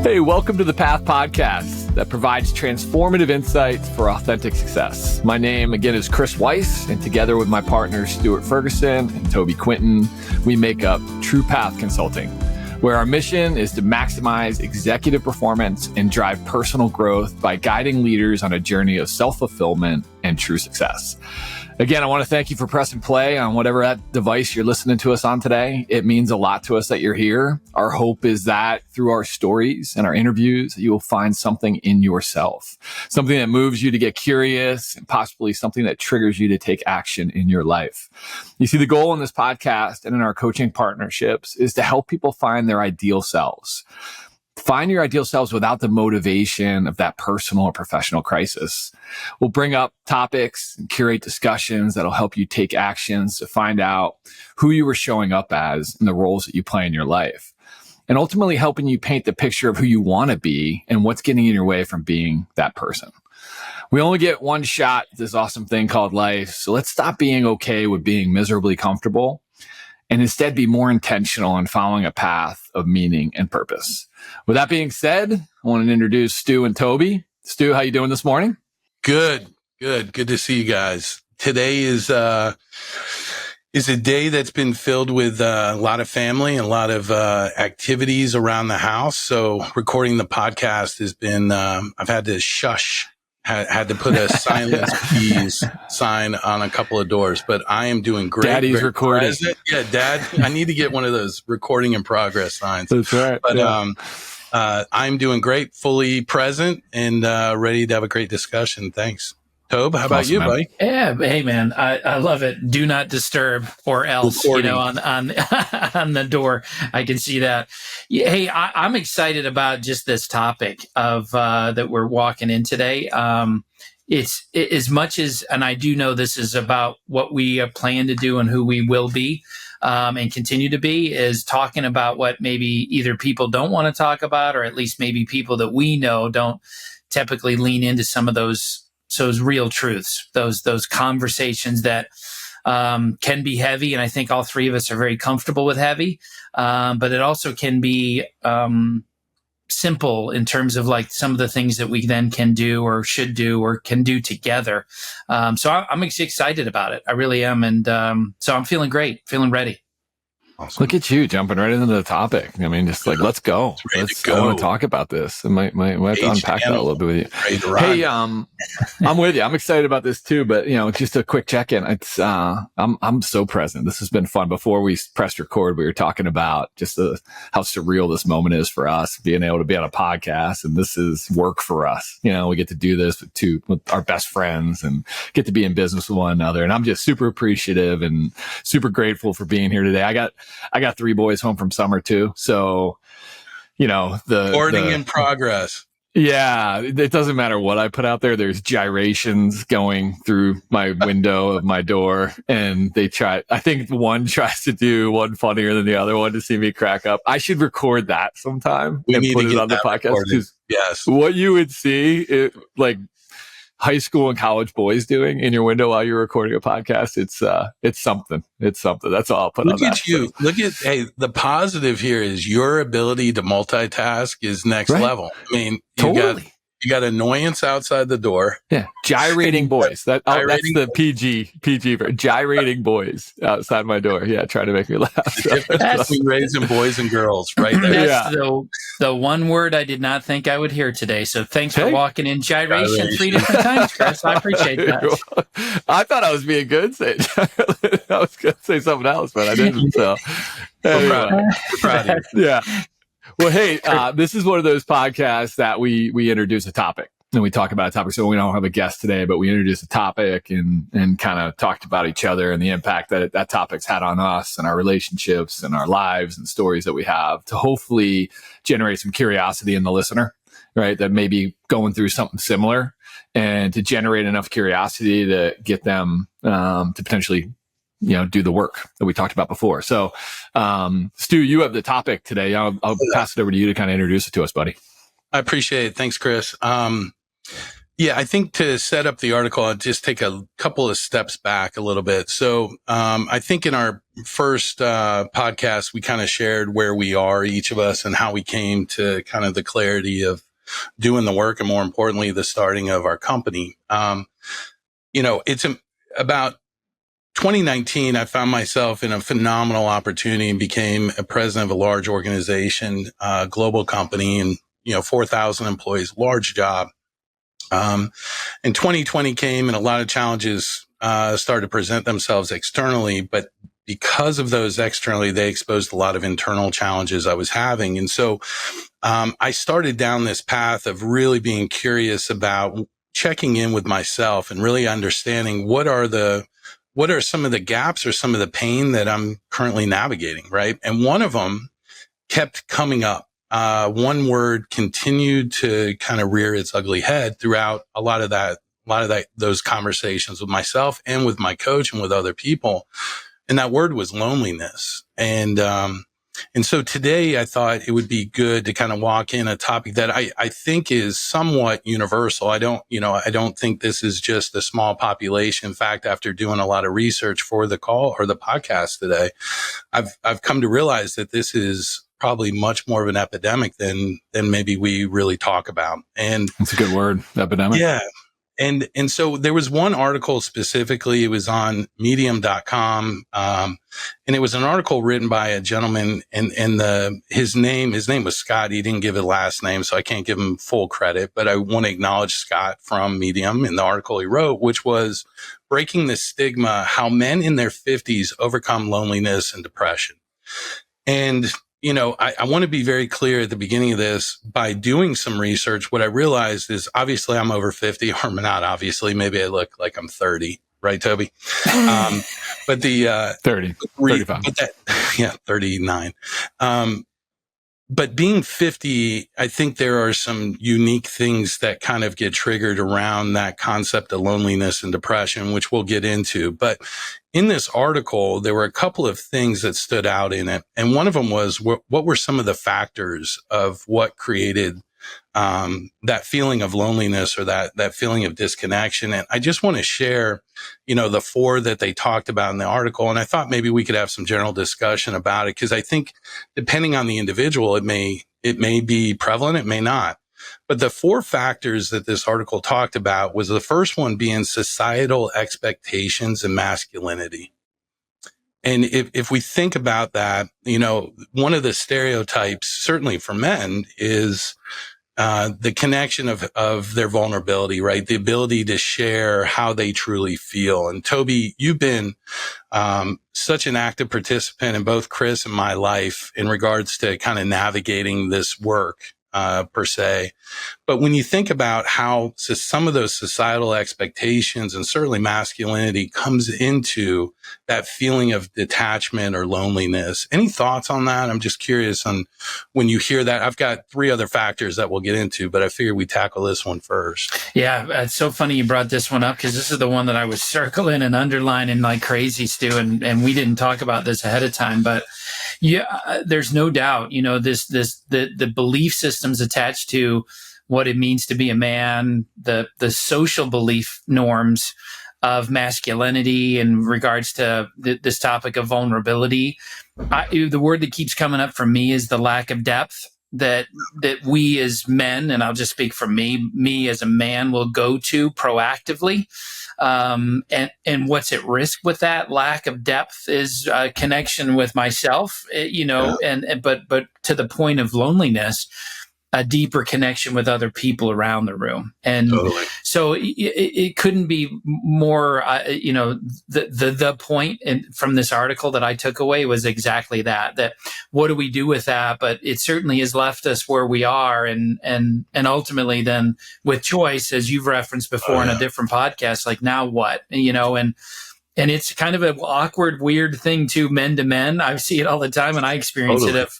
Hey, welcome to the Path Podcast that provides transformative insights for authentic success. My name, again, is Chris Weiss, and together with my partners, Stuart Ferguson and Toby Quinton, we make up True Path Consulting, where our mission is to maximize executive performance and drive personal growth by guiding leaders on a journey of self-fulfillment and true success. Again, I want to thank you for pressing play on whatever that device you're listening to us on today. It means a lot to us that you're here. Our hope is that through our stories and our interviews, you will find something in yourself, something that moves you to get curious and possibly something that triggers you to take action in your life. You see, the goal in this podcast and in our coaching partnerships is to help people find their ideal selves. Find your ideal selves without the motivation of that personal or professional crisis. We'll bring up topics and curate discussions that'll help you take actions to find out who you were showing up as in the roles that you play in your life, and ultimately helping you paint the picture of who you want to be and what's getting in your way from being that person. We only get one shot at this awesome thing called life, so let's stop being okay with being miserably comfortable and instead be more intentional in following a path of meaning and purpose. With that being said, I want to introduce Stu and Toby. Stu, how you doing this morning? Good to see you guys. Today is a day that's been filled with a lot of family and a lot of activities around the house. So recording the podcast has been, I've had to had to put a silence please sign on a couple of doors, but I am doing great. Daddy's recording. Yeah, Dad, I need to get one of those recording in progress signs. That's right. But yeah. I'm doing great, fully present and ready to have a great discussion. Thanks. Tobe, how about you, buddy? Yeah, hey man, I love it. Do not disturb or else, Recording. on on the door. I can see that. Yeah, hey, I'm excited about just this topic of that we're walking in today. It's as much as, and I do know this is about what we plan to do and who we will be and continue to be, is talking about what maybe either people don't want to talk about, or at least maybe people that we know don't typically lean into some of those real truths, those conversations that can be heavy. And I think all three of us are very comfortable with heavy, but it also can be simple in terms of like some of the things that we then can do or should do or can do together. So I'm excited about it. I really am. And so I'm feeling great, feeling ready. Awesome. Look at you jumping right into the topic. I mean, just like, let's go. I want to talk about this. I might have to unpack that a little bit with you. Hey, I'm with you. I'm excited about this too, but just a quick check-in. It's, I'm so present. This has been fun. Before we pressed record, we were talking about just how surreal this moment is for us, being able to be on a podcast, and this is work for us. We get to do this with our best friends and get to be in business with one another. And I'm just super appreciative and super grateful for being here today. I got 3 boys home from summer too. So, the recording in progress. Yeah. It doesn't matter what I put out there. There's gyrations going through my window of my door, and I think one tries to do one funnier than the other one to see me crack up. I should record that sometime and put it on the podcast. Yes. What you would see, like high school and college boys doing in your window while you're recording a podcast, it's something. It's something. That's all I'll put on that. Look at you. Hey, the positive here is your ability to multitask is next level. I mean, totally. You got annoyance outside the door. Yeah. Gyrating boys. That's the PG version. Gyrating boys outside my door. Yeah. Trying to make me laugh. That's raising boys and girls right there. That's the one word I did not think I would hear today. So thanks for walking in gyration 3 different times, Chris. I appreciate that. I thought I was being good. I was going to say something else, but I didn't. So, We're proud of you. Yeah. Well, hey, this is one of those podcasts that we introduce a topic and we talk about a topic. So we don't have a guest today, but we introduced a topic and kind of talked about each other and the impact that topic's had on us and our relationships and our lives and stories that we have, to hopefully generate some curiosity in the listener, right? That may be going through something similar, and to generate enough curiosity to get them to potentially do the work that we talked about before. So, Stu, you have the topic today. I'll pass it over to you to kind of introduce it to us, buddy. I appreciate it. Thanks, Chris. Yeah, I think to set up the article, I'll just take a couple of steps back a little bit. So I think in our first podcast, we kind of shared where we are, each of us, and how we came to kind of the clarity of doing the work, and more importantly, the starting of our company. It's about 2019, I found myself in a phenomenal opportunity and became a president of a large organization, global company, and 4,000 employees, large job. And 2020 came and a lot of challenges started to present themselves externally, but because of those externally, they exposed a lot of internal challenges I was having. And so I started down this path of really being curious about checking in with myself and really understanding what are some of the gaps or some of the pain that I'm currently navigating, right? And one of them kept coming up. One word continued to kind of rear its ugly head throughout a lot of those conversations with myself and with my coach and with other people. And that word was loneliness. And so today I thought it would be good to kind of walk in a topic that I think is somewhat universal. I don't think this is just a small population. In fact, after doing a lot of research for the call or the podcast today, I've come to realize that this is probably much more of an epidemic than maybe we really talk about. And that's a good word, epidemic. Yeah. And so there was one article specifically, it was on medium.com. And it was an article written by a gentleman and his name was Scott. He didn't give a last name, so I can't give him full credit, but I want to acknowledge Scott from Medium in the article he wrote, which was Breaking the Stigma, How Men in Their 50s Overcome Loneliness and Depression. And I want to be very clear at the beginning of this. By doing some research, what I realized is obviously I'm over 50, or not obviously, maybe I look like I'm 30, right, Toby? But the 30, 35. 39. But being 50, I think there are some unique things that kind of get triggered around that concept of loneliness and depression, which we'll get into. But in this article, there were a couple of things that stood out in it. And one of them was what were some of the factors of what created that feeling of loneliness or that feeling of disconnection. And I just want to share, the four that they talked about in the article. And I thought maybe we could have some general discussion about it, because I think depending on the individual, it may be prevalent, it may not. But the four factors that this article talked about was the first one being societal expectations and masculinity. And if we think about that, one of the stereotypes, certainly for men, is the connection of their vulnerability, right? The ability to share how they truly feel. And Toby, you've been such an active participant in both Chris and my life in regards to kind of navigating this work, per se. But when you think about how some of those societal expectations and certainly masculinity comes into that feeling of detachment or loneliness, any thoughts on that? I'm just curious on when you hear that. I've got three other factors that we'll get into, but I figured we tackle this one first. Yeah, it's so funny you brought this one up, because this is the one that I was circling and underlining like crazy, Stu, and we didn't talk about this ahead of time, but yeah, there's no doubt, the belief systems attached to what it means to be a man, the social belief norms of masculinity in regards to this topic of vulnerability. The word that keeps coming up for me is the lack of depth that we as men, and I'll just speak for me as a man, will go to proactively. And what's at risk with that lack of depth is connection with myself, but to the point of loneliness, a deeper connection with other people around the room. And totally. So it couldn't be more, the point from this article that I took away was exactly that what do we do with that? But it certainly has left us where we are. And ultimately then with choice, as you've referenced before in a different podcast, like now what, and it's kind of an awkward, weird thing too, men to men. I see it all the time and I experience it if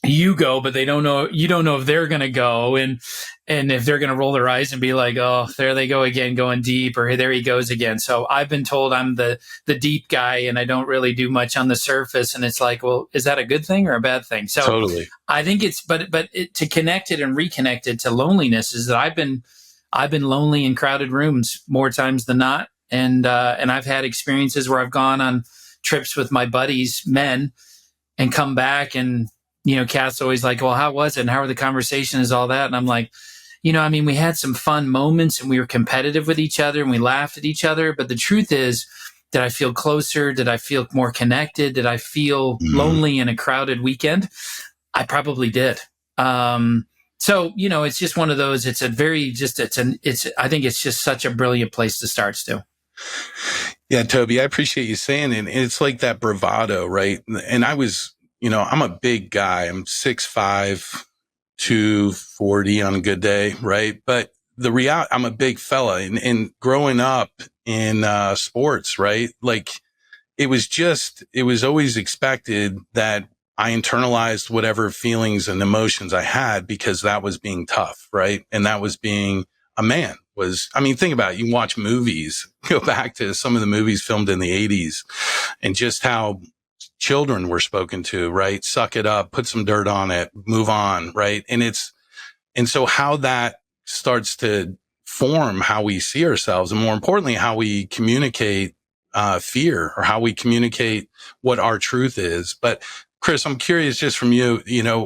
you go, but you don't know if they're going to go and if they're going to roll their eyes and be like, oh, there they go again, going deep, or there he goes again. So I've been told I'm the deep guy and I don't really do much on the surface. And it's like, well, is that a good thing or a bad thing? So totally. I think it's, but to connect it and reconnect it to loneliness is that I've been I've been lonely in crowded rooms more times than not. And I've had experiences where I've gone on trips with my buddies, men, and come back, and, Kat's always like, well, how was it? And how were the conversations, all that? And I'm like, we had some fun moments and we were competitive with each other and we laughed at each other. But the truth is, did I feel closer? Did I feel more connected? Did I feel lonely in a crowded weekend? I probably did. So, it's just one of those, I think it's just such a brilliant place to start, Stu. Yeah, Toby, I appreciate you saying it. And it's like that bravado, right? And I was, I'm a big guy. I'm 6'5", 240 on a good day, right? But the reality, I'm a big fella, and growing up in sports, right? Like it was always expected that I internalized whatever feelings and emotions I had, because that was being tough, right? And that was being a man. Think about it. You watch movies, go back to some of the movies filmed in the 80s, and just how children were spoken to, right? Suck it up, put some dirt on it, move on, right? And so how that starts to form how we see ourselves, and more importantly, how we communicate fear, or how we communicate what our truth is. But Chris, I'm curious just from you,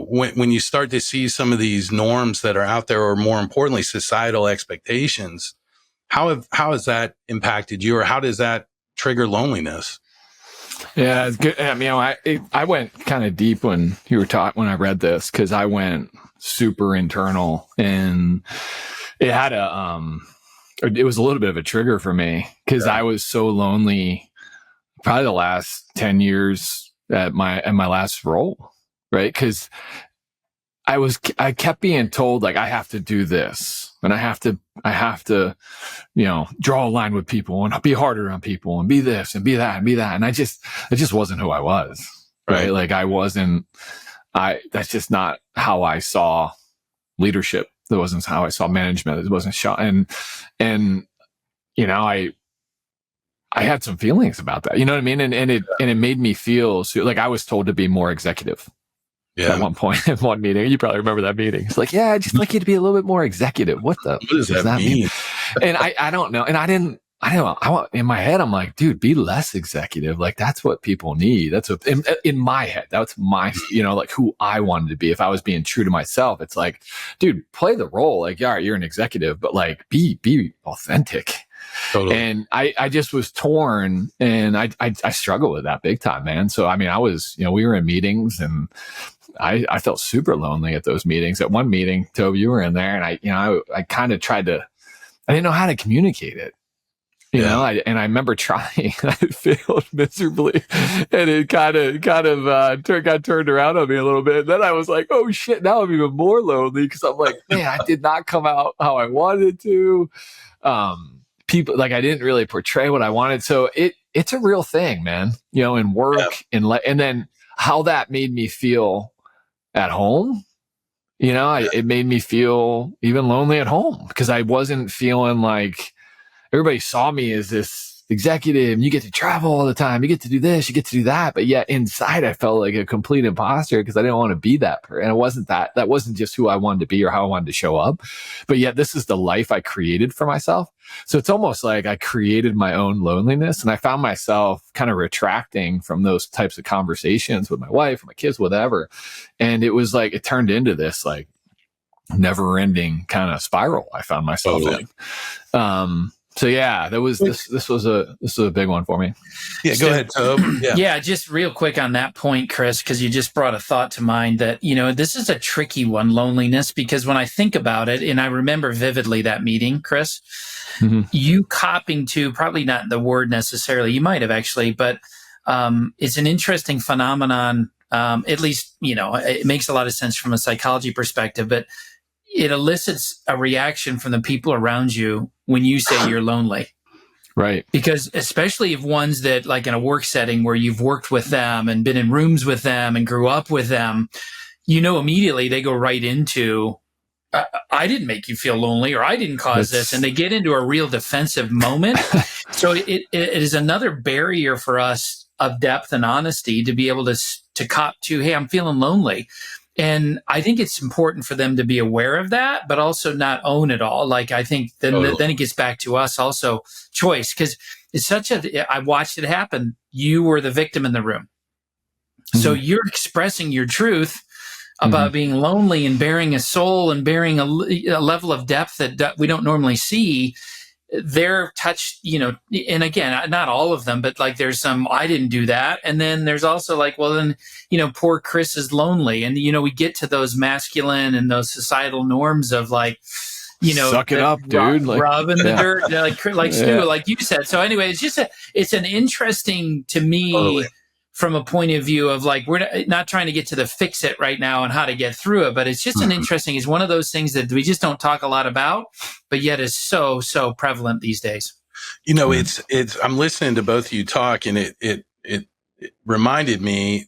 when you start to see some of these norms that are out there, or more importantly, societal expectations, how has that impacted you, or how does that trigger loneliness? Yeah, it's good. I went kind of deep when you were taught, when I read this, because I went super internal, and it had it was a little bit of a trigger for me, because I was so lonely probably the last 10 years at my last role, right? Because I kept being told, like, I have to do this, and I have to, draw a line with people, and be harder on people, and be this and be that and be that. And it just wasn't who I was, right? Like that's just not how I saw leadership. That wasn't how I saw management. It wasn't I had some feelings about that. You know what I mean? And it made me feel like I was told to be more executive. Yeah. At one point in one meeting, you probably remember that meeting. It's like, yeah, I'd just like you to be a little bit more executive. What does that mean? And I don't know. And I don't know. In my head, I'm like, dude, be less executive. Like, that's what people need. That's what, in my head, that's my, like who I wanted to be. If I was being true to myself, it's like, dude, play the role. Like, yeah, you're an executive, but like, be authentic. Totally. And I just was torn, and I struggle with that big time, man. So, I was, we were in meetings, and I felt super lonely at those meetings. At one meeting, Toby, you were in there, and I kind of tried to, I didn't know how to communicate it. I remember trying. I failed miserably, and it kind of got turned around on me a little bit. And then I was like, "Oh shit!" Now I'm even more lonely, because I'm like, "Man, I did not come out how I wanted to." People, like, I didn't really portray what I wanted. So it's a real thing, man. In work, and then how that made me feel at home. It made me feel even lonely at home, because I wasn't feeling like everybody saw me as this executive, and you get to travel all the time, you get to do this, you get to do that. But yet inside, I felt like a complete imposter, because I didn't want to be that person. And it wasn't that wasn't just who I wanted to be or how I wanted to show up. But yet this is the life I created for myself. So it's almost like I created my own loneliness, and I found myself kind of retracting from those types of conversations with my wife, my kids, whatever. And it was like, it turned into this like never ending kind of spiral I found myself in. So yeah, this was a big one for me. Yeah, go ahead, Tobe. Yeah, just real quick on that point, Chris, because you just brought a thought to mind that, this is a tricky one, loneliness, because when I think about it, and I remember vividly that meeting, Chris, you copping to, probably not the word necessarily, you might have actually, but it's an interesting phenomenon. At least, it makes a lot of sense from a psychology perspective, but it elicits a reaction from the people around you when you say you're lonely. Right. Because especially if ones that, like in a work setting where you've worked with them and been in rooms with them and grew up with them, immediately they go right into, I didn't make you feel lonely, or I didn't cause this. And they get into a real defensive moment. So it is another barrier for us of depth and honesty to be able to cop to, hey, I'm feeling lonely. And I think it's important for them to be aware of that, but also not own it all. Like, I think then it gets back to us also choice, because it's I watched it happen. You were the victim in the room. So you're expressing your truth about being lonely and bearing a soul and bearing a level of depth that we don't normally see. They're touched, and again, not all of them, but like there's some, I didn't do that. And then there's also like, well, then, poor Chris is lonely. And, we get to those masculine and those societal norms of like, suck it up, dude. Rub in the dirt, like Stuart, like you said. So anyway, it's an interesting to me from a point of view of like, we're not trying to get to the fix it right now and how to get through it, but it's just it's one of those things that we just don't talk a lot about, but yet is so, so prevalent these days. I'm listening to both of you talk, and it reminded me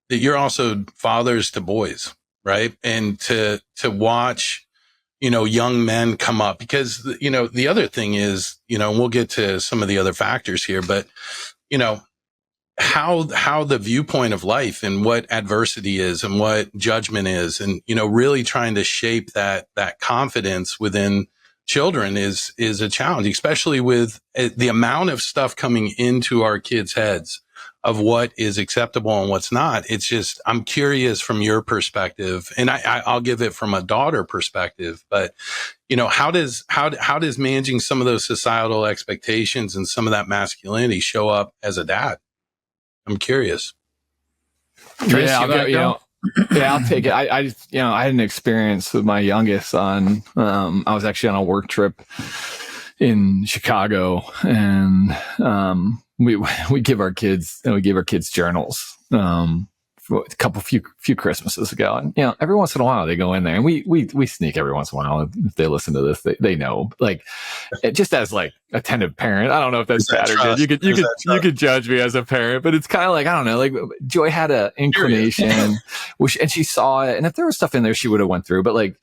that you're also fathers to boys, right? And to watch, young men come up, because, the other thing is, and we'll get to some of the other factors here, but, how the viewpoint of life and what adversity is and what judgment is, and, really trying to shape that confidence within children is a challenge, especially with the amount of stuff coming into our kids' heads of what is acceptable and what's not. It's just, I'm curious from your perspective, and I'll give it from a daughter perspective, but how does managing some of those societal expectations and some of that masculinity show up as a dad? I'm curious. Chris, I'll take it. I just, I had an experience with my youngest I was actually on a work trip in Chicago, and we give our kids journals for few Christmases ago, and every once in a while they go in there, and we sneak every once in a while. If they listen to this, they know, like, just as like attentive parent. I don't know if that's bad or good. You could judge me as a parent, but it's kind of like, I don't know, like Joy had an inclination, and she saw it, and if there was stuff in there, she would have went through, but like,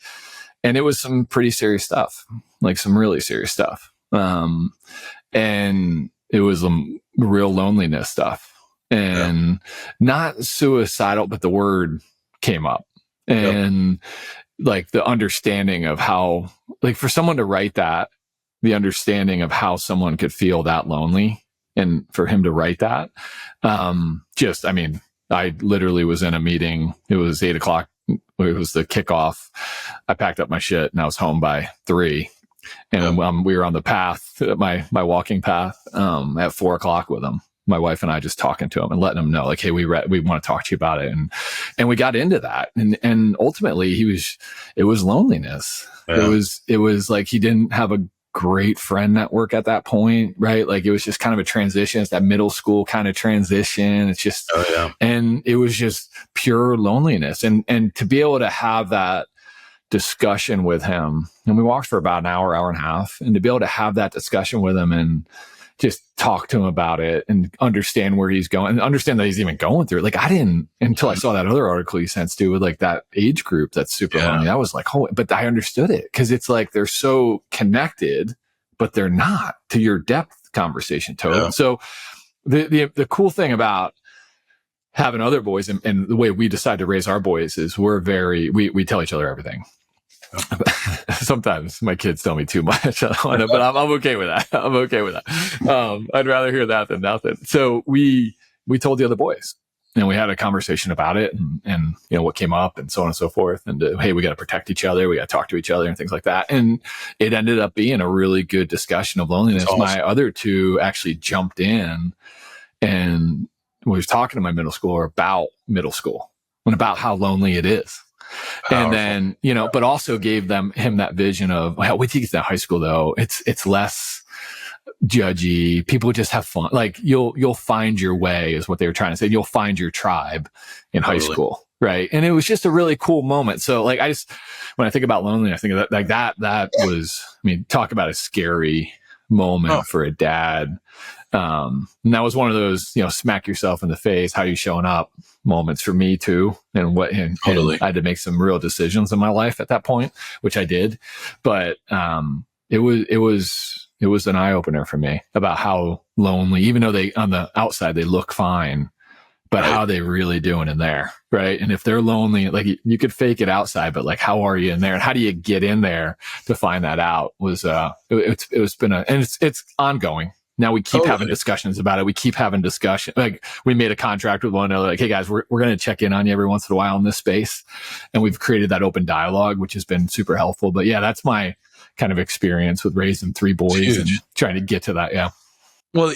and it was some pretty serious stuff, like some really serious stuff, and it was real loneliness stuff. And not suicidal, but the word came up, and like the understanding of how, like, for someone to write that, the understanding of how someone could feel that lonely, and for him to write that, I literally was in a meeting. It was 8:00. It was the kickoff. I packed up my shit and I was home by 3. And we were on the path, my walking path, at 4:00 with him. My wife and I just talking to him and letting him know, like, hey, we want to talk to you about it. And we got into that. And ultimately it was loneliness. Yeah. It was like, he didn't have a great friend network at that point, right? Like, it was just kind of a transition. It's that middle school kind of transition. It's just, and it was just pure loneliness. And to be able to have that discussion with him, and we walked for about an hour and a half, and to be able to have that discussion with him and just talk to him about it and understand where he's going and understand that he's even going through it. Like, I didn't, until I saw that other article you sent, Stu, with like that age group that's super lonely. I was like, oh, but I understood it, because it's like they're so connected, but they're not, to your depth conversation, Toad. Yeah. So the cool thing about having other boys and the way we decide to raise our boys is we tell each other everything. Sometimes my kids tell me too much, but I'm okay with that. I'd rather hear that than nothing. So we told the other boys, and we had a conversation about it, and what came up, and so on and so forth. And hey, we got to protect each other. We got to talk to each other and things like that. And it ended up being a really good discussion of loneliness. Awesome. My other two actually jumped in, and we was talking to my middle schooler about middle school and about how lonely it is. Powerful. And then, but also gave him that vision of, well, wait till you get to high school though. It's less judgy. People just have fun. Like, you'll find your way, is what they were trying to say. You'll find your tribe in high school. Right. And it was just a really cool moment. So like, when I think about loneliness, I think of that, like that was, talk about a scary moment for a dad. And that was one of those, smack yourself in the face, how you showing up moments for me too. And totally. And I had to make some real decisions in my life at that point, which I did. But, it was an eye opener for me about how lonely, even though on the outside, they look fine, but how are they really doing in there? Right. And if they're lonely, like you could fake it outside, but like, how are you in there? And how do you get in there to find that out was, it's been and it's ongoing. Now we keep having discussions about it. We keep having discussion. Like we made a contract with one another, like, hey guys, we're going to check in on you every once in a while in this space. And we've created that open dialogue, which has been super helpful. But yeah, that's my kind of experience with raising 3 boys and trying to get to that. Yeah. Well,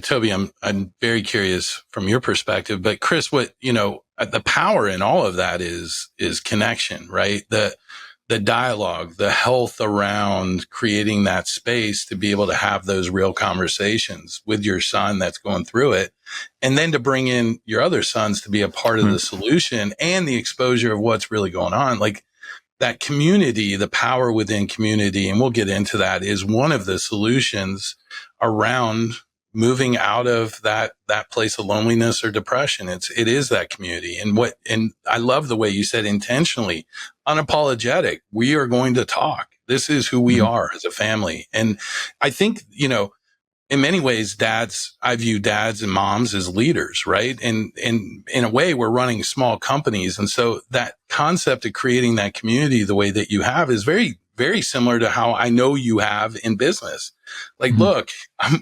Toby, I'm very curious from your perspective, but Chris, the power in all of that is connection, right? The dialogue, the health around creating that space to be able to have those real conversations with your son that's going through it. And then to bring in your other sons to be a part of the solution and the exposure of what's really going on. Like that community, the power within community, and we'll get into that, is one of the solutions around moving out of that place of loneliness or depression. It is that community. And I love the way you said intentionally, unapologetic. We are going to talk. This is who we are as a family. And I think, in many ways, I view dads and moms as leaders, right? And in a way, we're running small companies. And so that concept of creating that community the way that you have is very, very similar to how I know you have in business. Like, look,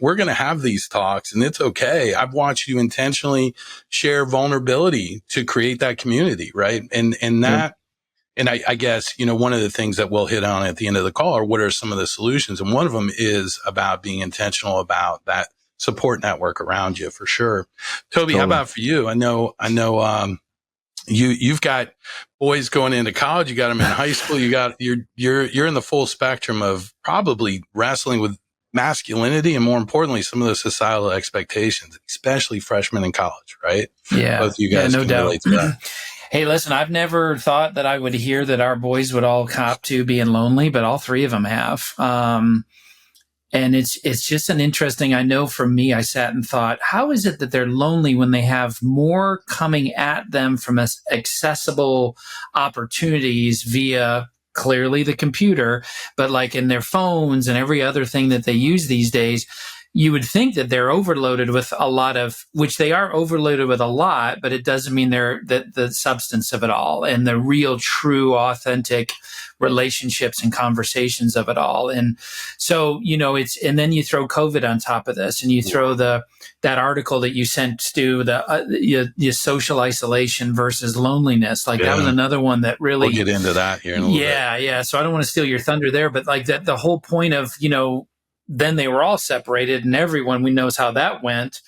we're going to have these talks and it's okay. I've watched you intentionally share vulnerability to create that community, right? And I guess, one of the things that we'll hit on at the end of the call are what are some of the solutions. And one of them is about being intentional about that support network around you, for sure. Toby, How about for you? I know, you've got boys going into college. You got them in high school. You're in the full spectrum of probably wrestling with masculinity and, more importantly, some of the societal expectations, especially freshmen in college, right? Yeah. Both of you guys no doubt. relate to that. Hey, listen, I've never thought that I would hear that our boys would all cop to being lonely, but all 3 of them have. And it's just an interesting, I know for me, I sat and thought, how is it that they're lonely when they have more coming at them from accessible opportunities via clearly the computer, but like in their phones and every other thing that they use these days? You would think that they're overloaded with a lot of, which they are overloaded with a lot, but it doesn't mean they're the substance of it all and the real, true, authentic relationships and conversations of it all. And so, and then you throw COVID on top of this, and you throw that article that you sent, Stu, your social isolation versus loneliness. Like that was another one that really, we'll get into that here in a little bit. Yeah. So I don't want to steal your thunder there, but like that, the whole point of, then they were all separated and everyone, we knows how that went.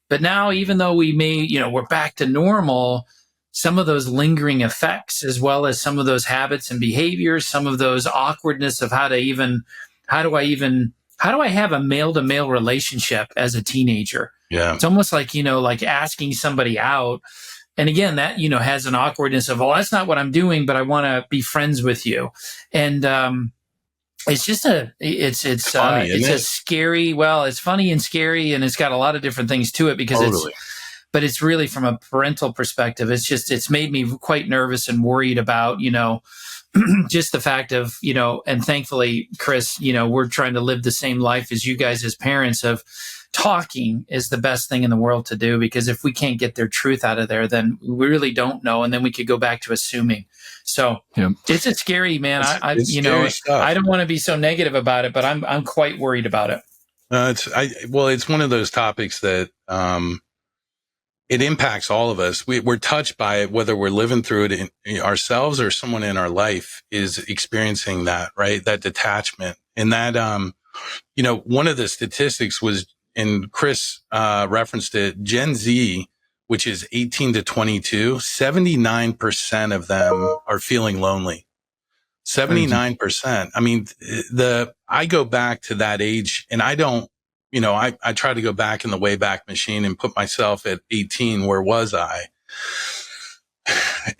But now, even though we may, we're back to normal, some of those lingering effects, as well as some of those habits and behaviors, some of those awkwardness of how do I have a male to male relationship as a teenager? Yeah. It's almost like, like asking somebody out. And again, that, has an awkwardness of, that's not what I'm doing, but I want to be friends with you. And, it's just it's funny, it's a scary, it's funny and scary, and it's got a lot of different things to it because but it's really from a parental perspective, it's made me quite nervous and worried about, just the fact of, and thankfully, Chris, we're trying to live the same life as you guys as parents of talking is the best thing in the world to do, because if we can't get their truth out of there, then we really don't know. And then we could go back to assuming. So it's a scary, man. It's scary stuff. I don't want to be so negative about it, but I'm quite worried about it. It's one of those topics that, it impacts all of us. We're touched by it, whether we're living through it ourselves or someone in our life is experiencing that, right? That detachment. And that, one of the statistics was, and Chris referenced it, Gen Z, which is 18 to 22, 79% of them are feeling lonely. 79%. I mean, I go back to that age, and I don't, I try to go back in the Wayback Machine and put myself at 18. Where was I?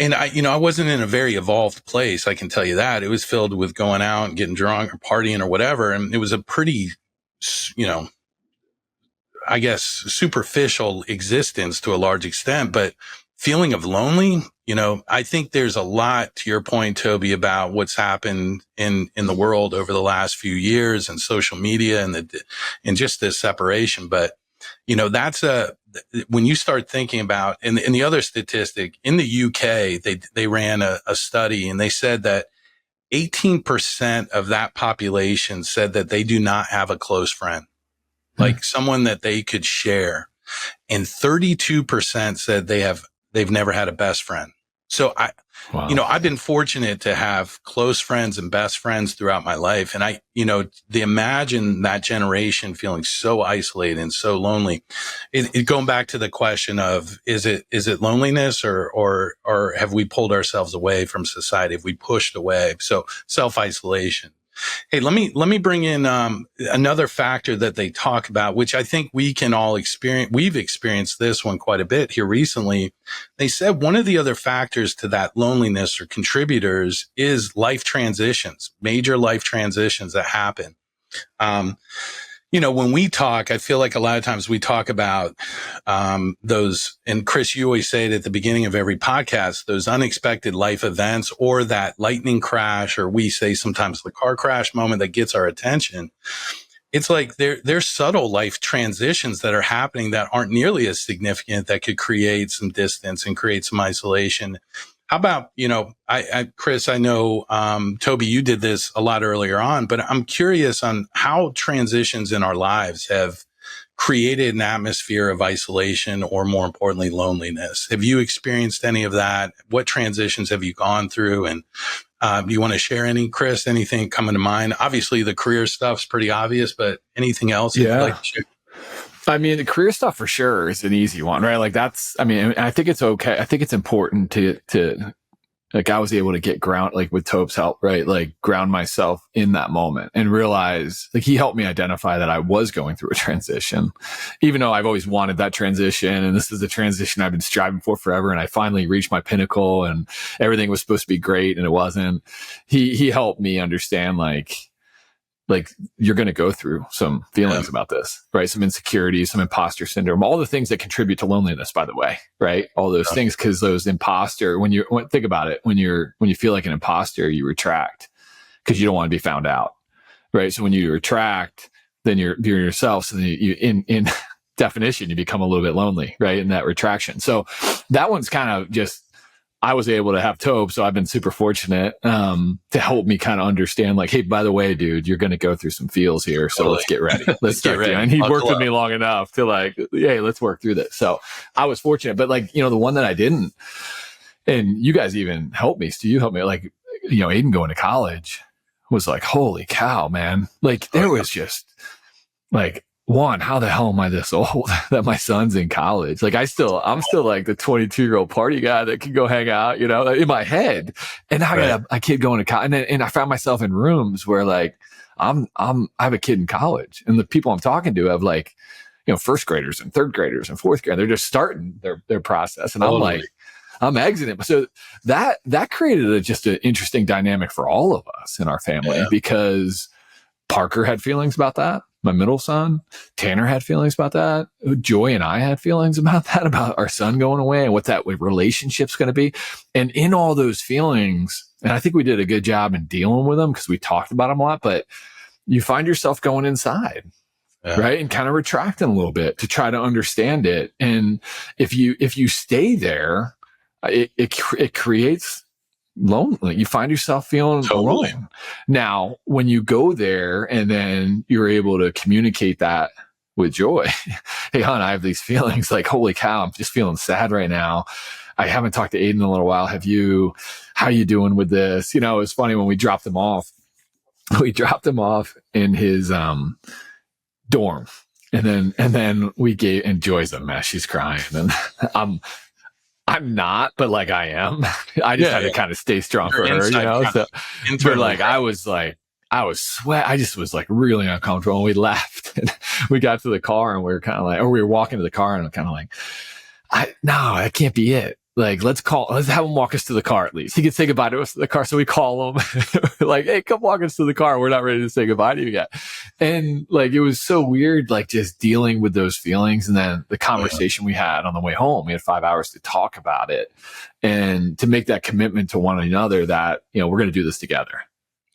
And I wasn't in a very evolved place. I can tell you that. It was filled with going out and getting drunk or partying or whatever. And it was a pretty, I guess, superficial existence to a large extent, but feeling of lonely, I think there's a lot, to your point, Toby, about what's happened in the world over the last few years and social media and just this separation. But, that's when you start thinking about, and the other statistic in the UK, they ran a study and they said that 18% of that population said that they do not have a close friend, like someone that they could share. And 32% said they've never had a best friend. So I've been fortunate to have close friends and best friends throughout my life. And imagine that generation feeling so isolated and so lonely. Going back to the question of, is it loneliness or have we pulled ourselves away from society? Have we pushed away? So self-isolation. Hey, let me bring in another factor that they talk about, which I think we can all experience. We've experienced this one quite a bit here recently. They said one of the other factors to that loneliness or contributors is life transitions, major life transitions that happen. When we talk, I feel like a lot of times we talk about those, and Chris, you always say it at the beginning of every podcast, those unexpected life events or that lightning crash, or we say sometimes the car crash moment that gets our attention. It's like there's subtle life transitions that are happening that aren't nearly as significant, that could create some distance and create some isolation. How about, Chris, I know, Toby, you did this a lot earlier on, but I'm curious on how transitions in our lives have created an atmosphere of isolation or, more importantly, loneliness. Have you experienced any of that? What transitions have you gone through? And do you want to share any, Chris, anything coming to mind? Obviously, the career stuff's pretty obvious, but anything else you'd like to share? I mean, the career stuff for sure is an easy one, right? Like I think it's okay. I think it's important to like, I was able to get ground, like with Tope's help, right? Like ground myself in that moment and realize, like, he helped me identify that I was going through a transition, even though I've always wanted that transition. And this is the transition I've been striving for forever. And I finally reached my pinnacle and everything was supposed to be great. And it wasn't. He helped me understand, like you're going to go through some feelings about this, right? Some insecurity, some imposter syndrome, all the things that contribute to loneliness, by the way, right? All those things, because those imposter, think about it, when you feel like an imposter, you retract because you don't want to be found out, right? So when you retract, then you're yourself. So then you in definition, you become a little bit lonely, right? In that retraction. So that one's kind of just, I was able to have Tobe, so I've been super fortunate to help me kind of understand, like, hey, by the way, dude, you're going to go through some feels here, so let's get ready. Let's get ready. And he worked with me long enough to like, hey, let's work through this. So I was fortunate, but like, the one that I didn't, and you guys even helped me. So you helped me, like, Aiden going to college was like, holy cow, man! Like there was just like, one, how the hell am I this old that my son's in college? Like I'm still like the 22-year-old party guy that can go hang out, in my head. And now I got a kid going to college, and I found myself in rooms where like I have a kid in college, and the people I'm talking to have like, first graders and third graders and fourth graders. They're just starting their process, and I'm like, I'm exiting. So that created just an interesting dynamic for all of us in our family because Parker had feelings about that. My middle son, Tanner, had feelings about that. Joy and I had feelings about that, about our son going away and what that relationship's going to be. And in all those feelings, and I think we did a good job in dealing with them because we talked about them a lot, but you find yourself going inside, right? And kind of retracting a little bit to try to understand it. And if you stay there, it creates lonely. You find yourself feeling alone. Now, when you go there and then you're able to communicate that with Joy, hey, hon, I have these feelings, like, holy cow, I'm just feeling sad right now. I haven't talked to Aiden in a little while. How you doing with this? It was funny when we dropped him off. We dropped him off in his dorm. And then and Joy's a mess. She's crying. And I'm not, but like I am. I just had to kind of stay strong for her, So, but like I was sweat. I just was like really uncomfortable. And we left, and we got to the car, and we were kind of like, or we were walking to the car, and I'm kind of like, no, that can't be it. Like, let's have him walk us to the car at least. He could say goodbye to us to the car. So we call him like, hey, come walk us to the car. We're not ready to say goodbye to you yet. And like, it was so weird, like just dealing with those feelings. And then the conversation we had on the way home, we had 5 hours to talk about it and to make that commitment to one another that, we're going to do this together.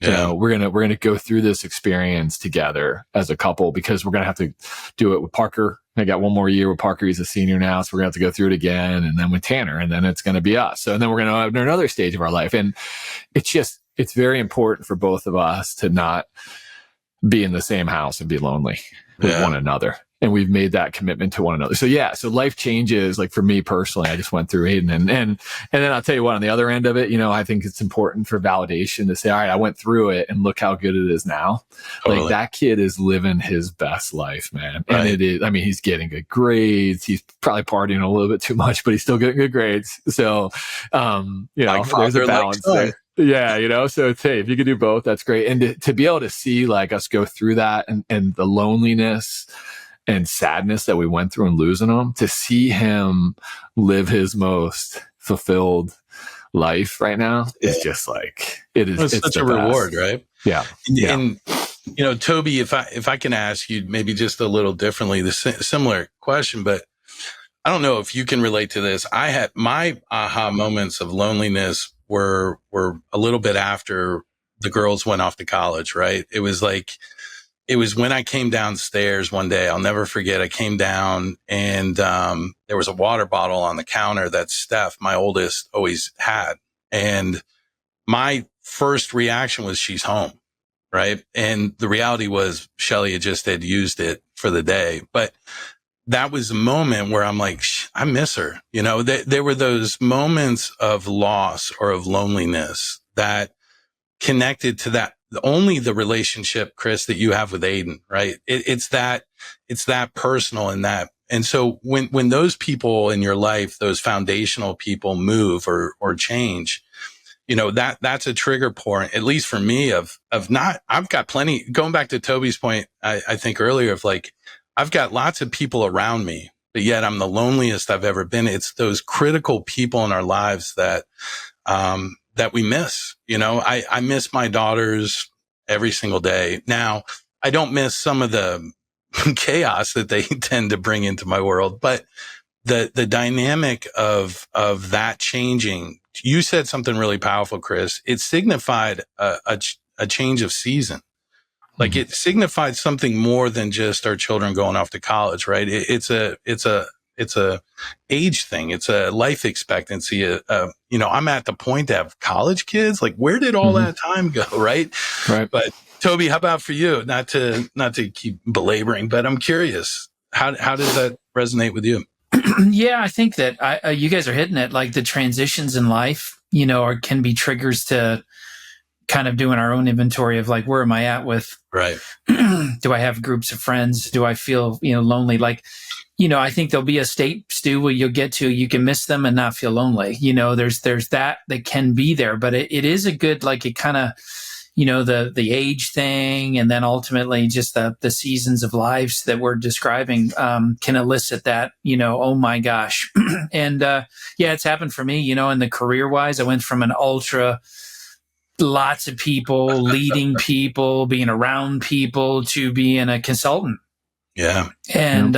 You know, we're gonna go through this experience together as a couple, because we're gonna have to do it with Parker. I got one more year with Parker. He's a senior now, so we're gonna have to go through it again, and then with Tanner, and then it's gonna be us. So, and then we're gonna have another stage of our life, and it's very important for both of us to not be in the same house and be lonely with one another. And we've made that commitment to one another. So so life changes. Like for me personally, I just went through Aiden, and then I'll tell you what, on the other end of it, you know, I think it's important for validation to say, all right, I went through it and look how good it is now. Totally. Like that kid is living his best life, man. Right. And it is, I mean, he's getting good grades. He's probably partying a little bit too much, but he's still getting good grades. So, you know, there's a balance there. Yeah, you know, so it's, hey, if you could do both, that's great. And to be able to see like us go through that and the loneliness and sadness that we went through and losing him, to see him live his most fulfilled life right now is just like, it's such a reward, right? Yeah. And you know, Toby, if I can ask you maybe just a little differently, the similar question, but I don't know if you can relate to this. I had my aha moments of loneliness were a little bit after the girls went off to college, right? It was when I came downstairs one day. I'll never forget. I came down and there was a water bottle on the counter that Steph, my oldest, always had. And my first reaction was, she's home, right? And the reality was Shelly had used it for the day. But that was a moment where I'm like, I miss her. You know, there were those moments of loss or of loneliness that connected to that. Only the relationship, Chris, that you have with Aiden, right? It's that personal and that. And so when those people in your life, those foundational people move or change, you know, that's a trigger point, at least for me, of not, I've got plenty, going back to Toby's point, I think earlier, of like, I've got lots of people around me, but yet I'm the loneliest I've ever been. It's those critical people in our lives that we miss. You know, I miss my daughters every single day. Now, I don't miss some of the chaos that they tend to bring into my world, but the dynamic of that changing. You said something really powerful, Chris. It signified a change of season. Like it signified something more than just our children going off to college, right? It's a age thing. It's a life expectancy. You know, I'm at the point to have college kids. Like, where did all that time go? Right. But Toby, how about for you? Not to keep belaboring, but I'm curious, how does that resonate with you? Yeah, I think that you guys are hitting it. Like the transitions in life, you know, can be triggers to kind of doing our own inventory of like, where am I at with, right? Do I have groups of friends? Do I feel, you know, lonely? Like, you know, I think there'll be a state, Stu, where you'll get to, you can miss them and not feel lonely. You know, there's that can be there, but it is a good, like it kind of, you know, the age thing. And then ultimately just the seasons of lives that we're describing, can elicit that, you know, oh my gosh. And, yeah, it's happened for me, you know, in the career wise, I went from an ultra, lots of people, leading people, being around people, to being a consultant. Yeah. And,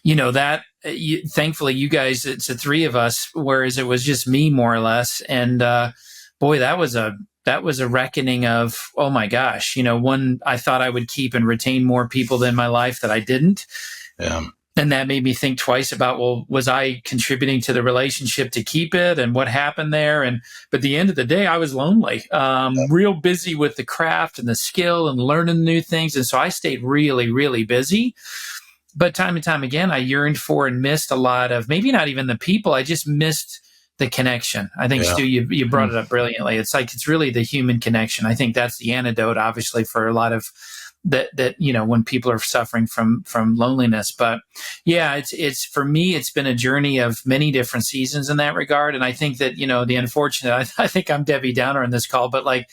you know, that thankfully you guys, it's the three of us, whereas it was just me more or less. And, boy, that was a reckoning of, oh my gosh, you know, one, I thought I would keep and retain more people in my life that I didn't. Yeah. And that made me think twice about, well, was I contributing to the relationship to keep it, and what happened there? But at the end of the day, I was lonely, real busy with the craft and the skill and learning new things. And so I stayed really, really busy. But time and time again, I yearned for and missed a lot of, maybe not even the people, I just missed the connection. I think, Stu, you brought it up brilliantly. It's like, it's really the human connection. I think that's the antidote, obviously, for a lot of that, you know, when people are suffering from loneliness. But yeah, it's for me, it's been a journey of many different seasons in that regard. And I think that, you know, the unfortunate, I think I'm Debbie Downer in this call, but like,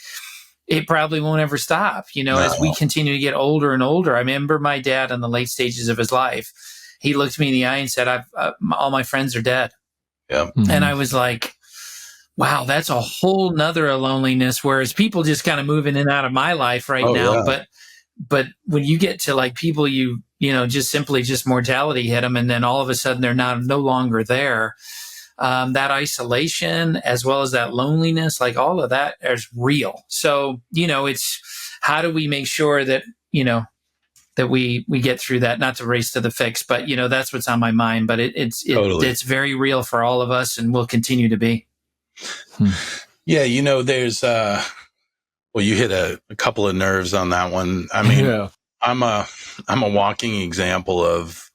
it probably won't ever stop, you know, as we continue to get older and older. I remember my dad in the late stages of his life, he looked me in the eye and said, all my friends are dead. Yeah. And I was like, wow, that's a whole nother loneliness. Whereas people just kind of moving in and out of my life right now. Yeah. But when you get to like people, you know, just simply just mortality hit them, and then all of a sudden they're no longer there. that isolation as well as that loneliness, like all of that is real. So, it's how do we make sure that, that we get through that, not to race to the fix, but, that's what's on my mind. But Totally. it's very real for all of us and will continue to be. Yeah. There's, well, you hit a couple of nerves on that one. I mean, Yeah. I'm a walking example of,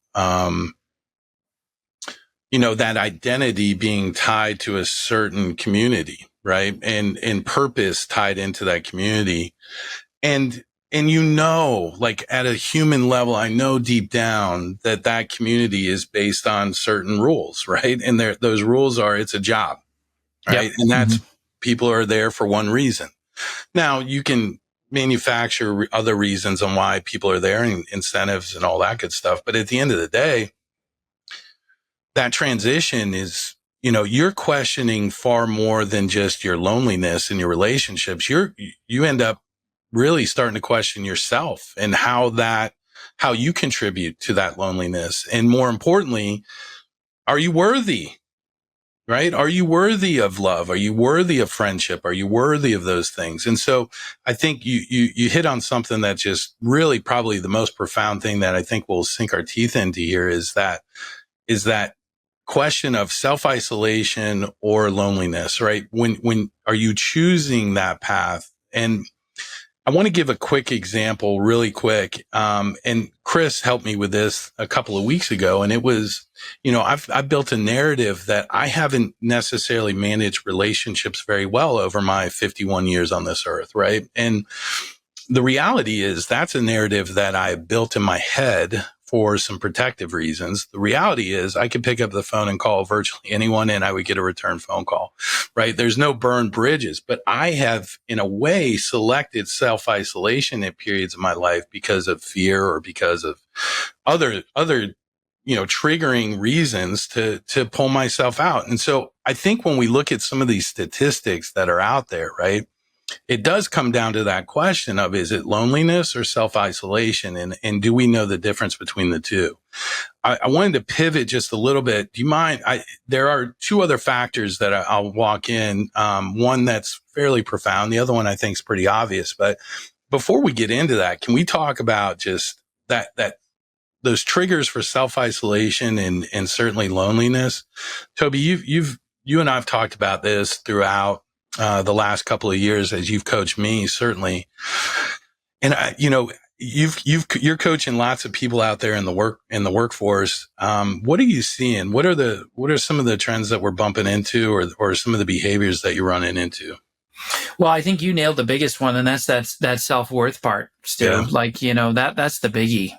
that identity being tied to a certain community, right? And purpose tied into that community. And like at a human level, I know deep down that community is based on certain rules, right? And those rules are, it's a job, right? Yep. And that's, people are there for one reason. Now you can manufacture other reasons on why people are there and incentives and all that good stuff. But at the end of the day, that transition is, you're questioning far more than just your loneliness and your relationships. You end up really starting to question yourself and how you contribute to that loneliness. And more importantly, are you worthy? Right? Are you worthy of love? Are you worthy of friendship? Are you worthy of those things? And so I think you hit on something that just really probably the most profound thing that I think we'll sink our teeth into here is that question of self-isolation or loneliness, right? When are you choosing that path? And I want to give a quick example really quick. And Chris helped me with this a couple of weeks ago. And it was, I've built a narrative that I haven't necessarily managed relationships very well over my 51 years on this earth. Right. And the reality is that's a narrative that I built in my head for some protective reasons. The reality is I could pick up the phone and call virtually anyone and I would get a return phone call, right? There's no burned bridges, but I have in a way selected self-isolation at periods of my life because of fear or because of other, triggering reasons to pull myself out. And so I think when we look at some of these statistics that are out there, right? It does come down to that question of, is it loneliness or self-isolation? And do we know the difference between the two? I wanted to pivot just a little bit. Do you mind? There are two other factors that I'll walk in. One that's fairly profound. The other one I think is pretty obvious. But before we get into that, can we talk about just that those triggers for self-isolation and certainly loneliness? Toby, you and I have talked about this throughout the last couple of years as you've coached me, certainly. And you're coaching lots of people out there in the workforce. What are you seeing? What are some of the trends that we're bumping into or some of the behaviors that you're running into? Well, I think you nailed the biggest one, and that's that self-worth part, Stu. Yeah. Like, that's the biggie.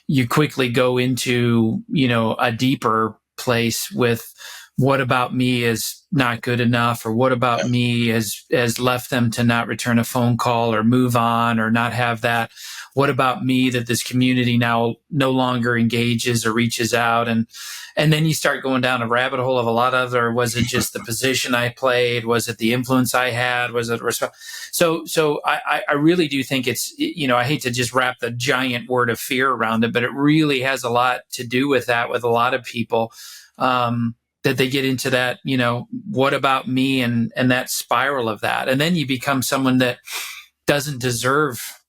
You quickly go into, a deeper place with what about me is not good enough, or what about me has left them to not return a phone call or move on or not have that. What about me that this community now no longer engages or reaches out? And then you start going down a rabbit hole of a lot of other, was it just the position I played? Was it the influence I had? Was it So I really do think it's, I hate to just wrap the giant word of fear around it, but it really has a lot to do with that with a lot of people. That they get into that, what about me and that spiral of that. And then you become someone that doesn't deserve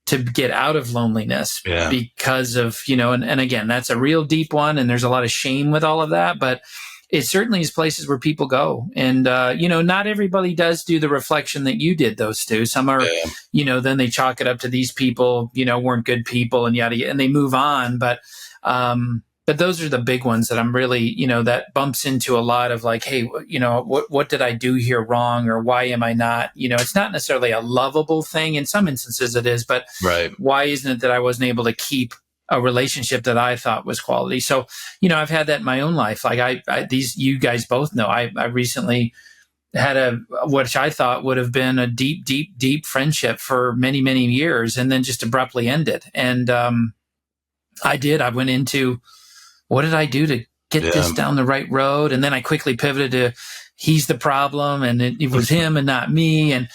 to get out of loneliness because of, and again, that's a real deep one. And there's a lot of shame with all of that, but it certainly is places where people go. And, not everybody does do the reflection that you did, those two. Some are, then they chalk it up to these people, weren't good people and yada, and they move on. But those are the big ones that I'm really, that bumps into a lot of like, hey, what did I do here wrong, or why am I not? It's not necessarily a lovable thing. In some instances it is, but why isn't it that I wasn't able to keep a relationship that I thought was quality? So, I've had that in my own life. Like you guys both know, I recently had which I thought would have been a deep, deep, deep friendship for many, many years, and then just abruptly ended. And I went into, what did I do to get this down the right road? And then I quickly pivoted to, he's the problem and it was him and not me. And,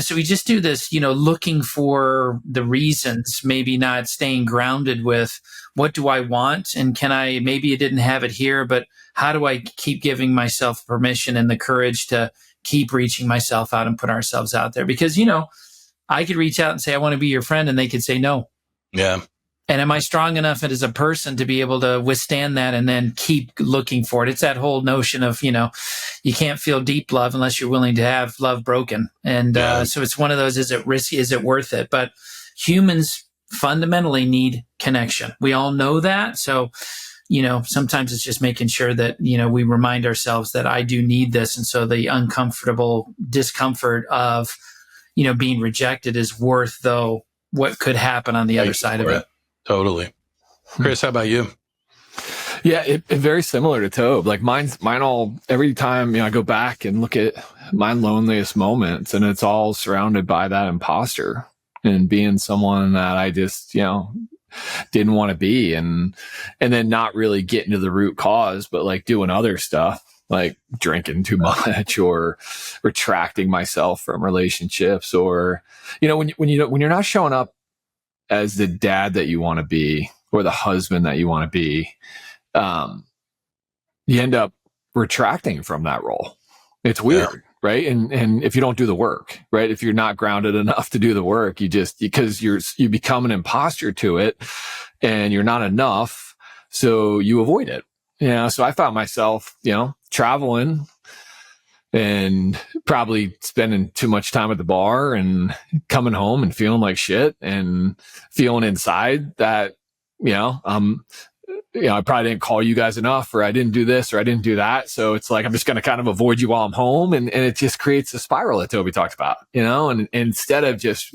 so we just do this, looking for the reasons, maybe not staying grounded with what do I want? And maybe I didn't have it here, but how do I keep giving myself permission and the courage to keep reaching myself out and put ourselves out there? Because, I could reach out and say, I want to be your friend, and they could say no. Yeah. And am I strong enough as a person to be able to withstand that and then keep looking for it? It's that whole notion of, you can't feel deep love unless you're willing to have love broken. And so it's one of those, is it risky? Is it worth it? But humans fundamentally need connection. We all know that. So, sometimes it's just making sure that, we remind ourselves that I do need this. And so the uncomfortable discomfort of, being rejected is worth, though, what could happen on the other side of it. Totally. Chris, how about you? Yeah, it very similar to Tobe. Like mine all, every time, I go back and look at my loneliest moments, and it's all surrounded by that imposter and being someone that I just, didn't want to be, and then not really getting to the root cause, but like doing other stuff, like drinking too much or retracting myself from relationships, or, when you're not showing up as the dad that you want to be or the husband that you want to be, you end up retracting from that role. It's weird, right? And if you don't do the work, right? If you're not grounded enough to do the work, because you become an imposter to it, and you're not enough, so you avoid it. So I found myself, traveling and probably spending too much time at the bar and coming home and feeling like shit and feeling inside that, I probably didn't call you guys enough, or I didn't do this, or I didn't do that. So it's like, I'm just going to kind of avoid you while I'm home. And it just creates a spiral that Toby talked about, and instead of just,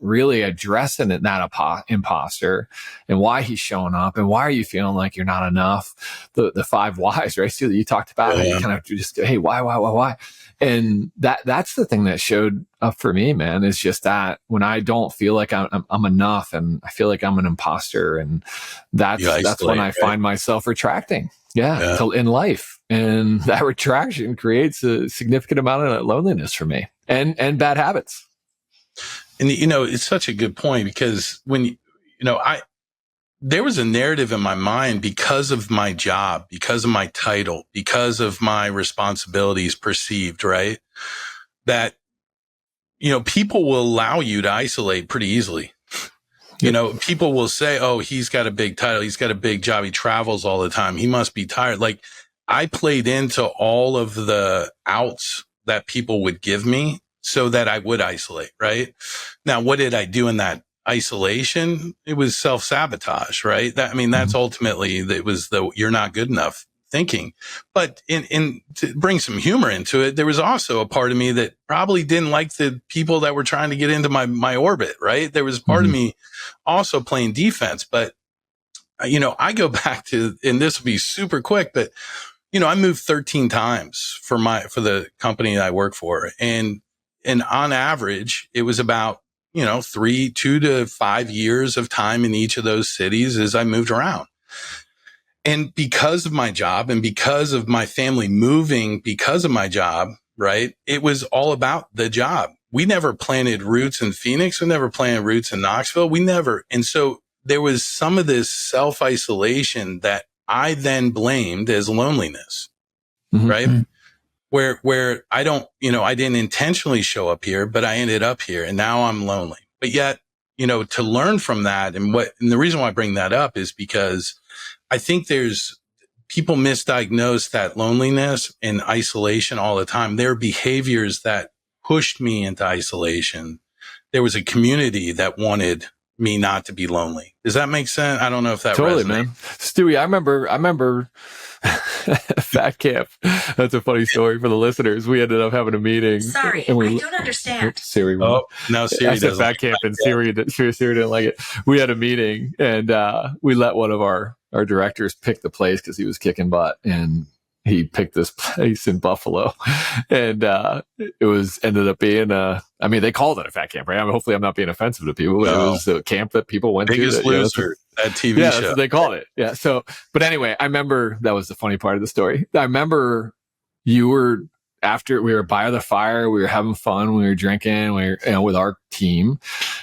really addressing that imposter and why he's showing up and why are you feeling like you're not enough, the 5 whys, right? So that you talked about, and you kind of just go, hey, why? And that's the thing that showed up for me, man, is just that when I don't feel like I'm enough, and I feel like I'm an imposter, and that's when I find myself retracting. In life. And that retraction creates a significant amount of loneliness for me and bad habits. And, it's such a good point, because when, there was a narrative in my mind because of my job, because of my title, because of my responsibilities perceived, right? That, people will allow you to isolate pretty easily. People will say, oh, he's got a big title. He's got a big job. He travels all the time. He must be tired. Like, I played into all of the outs that people would give me so that I would isolate, right? Now, what did I do in that isolation? It was self-sabotage, right? That's ultimately, it was the you're not good enough thinking. But in to bring some humor into it, there was also a part of me that probably didn't like the people that were trying to get into my orbit, right? There was part of me also playing defense. But, I go back to, and this will be super quick, but, I moved 13 times for the company that I work for. And on average, it was about, 2 to 5 years of time in each of those cities as I moved around. And because of my job and because of my family moving because of my job, right, it was all about the job. We never planted roots in Phoenix. We never planted roots in Knoxville. And so there was some of this self-isolation that I then blamed as loneliness, right? Where I don't, I didn't intentionally show up here, but I ended up here, and now I'm lonely. But yet, to learn from that, and the reason why I bring that up is because I think people misdiagnose that loneliness and isolation all the time. There are behaviors that pushed me into isolation. There was a community that wanted me not to be lonely. Does that make sense? I don't know if that totally, resonates. Man. Stewie, I remember Fat Camp. That's a funny story for the listeners. We ended up having a meeting. Sorry, I don't understand. Siri. Oh, no, Siri doesn't. Fat Camp, and Siri didn't like it. We had a meeting, and we let one of our directors pick the place because he was kicking butt, and he picked this place in Buffalo, and it ended up being they called it a fat camp, right? hopefully I'm not being offensive to people. No. It was a camp that people went Biggest to. Loser, that TV show. That's what they called it. Yeah. So, but anyway, I remember that was the funny part of the story. I remember you were after we were by the fire, we were having fun, we were drinking, we were, with our team.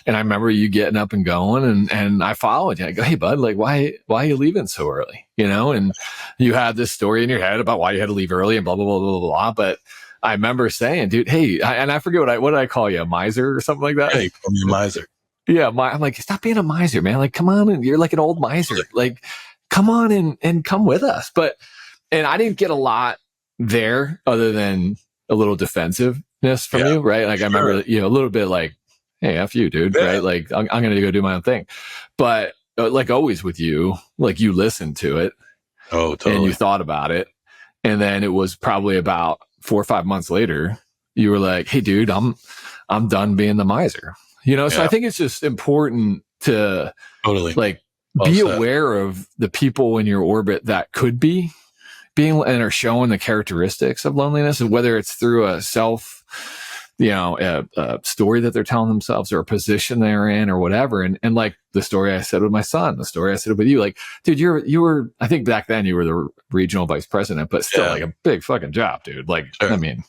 And I remember you getting up and going, and I followed you. I go, hey bud, like why are you leaving so early? And you had this story in your head about why you had to leave early and blah, blah, blah, blah, blah. But I remember saying, dude, hey, and I forget what did I call you? A miser or something like that? Hey, call me a miser. Yeah. I'm like, stop being a miser, man. Like, come on. And you're like an old miser. Like, come on and come with us. And I didn't get a lot there other than a little defensiveness from you, right? Like I remember, a little bit like, hey, F you, dude, right? Like I'm going to go do my own thing. But like always with you, like you listened to it. Oh, totally. And you thought about it. And then it was probably about 4 or 5 months later, you were like, hey, dude, I'm done being the miser. So I think it's just important to be aware of the people in your orbit that could be being and are showing the characteristics of loneliness, and whether it's through a self, a story that they're telling themselves or a position they're in or whatever. And like the story I said with my son, the story I said with you, like, dude, you were, I think back then you were the regional vice president, but still like a big fucking job, dude. Like, I mean,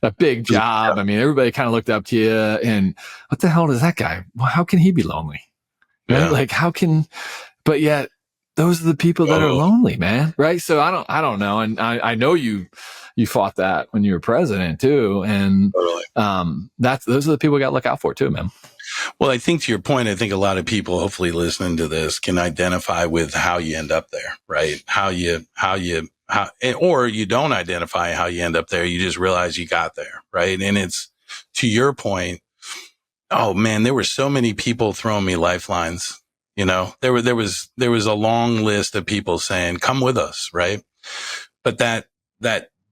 a big job. I mean, everybody kind of looked up to you, and what the hell does that guy, how can he be lonely? Right? Like but yet those are the people that are lonely, man. Right. So I don't know. And I know you fought that when you were president too. And those are the people we got to look out for too, man. Well, I think to your point, I think a lot of people hopefully listening to this can identify with how you end up there, right? Or you don't identify how you end up there. You just realize you got there, right? And it's to your point. Oh man, there were so many people throwing me lifelines. There was a long list of people saying, come with us. Right. But that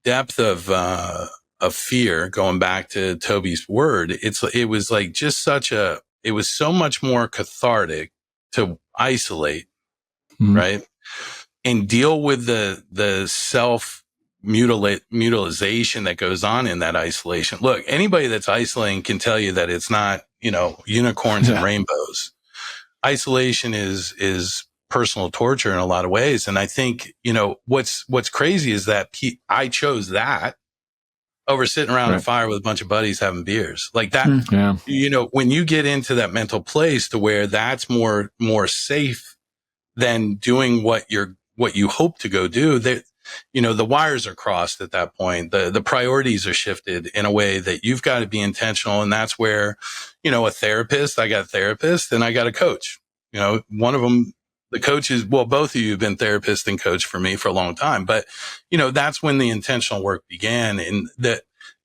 depth of fear, going back to Toby's word, it was like just it was so much more cathartic to isolate, right? And deal with the self mutilization that goes on in that isolation. Look, anybody that's isolating can tell you that it's not, unicorns and rainbows. Isolation is personal torture in a lot of ways. And I think, what's crazy is that I chose that over sitting around a fire with a bunch of buddies having beers like that. When you get into that mental place to where that's more safe than doing what you hope to go do, that, the wires are crossed at that point. The priorities are shifted in a way that you've got to be intentional. And that's where, a therapist, I got a therapist and I got a coach. One of them, the coach is, well, both of you have been therapist and coach for me for a long time, but that's when the intentional work began. And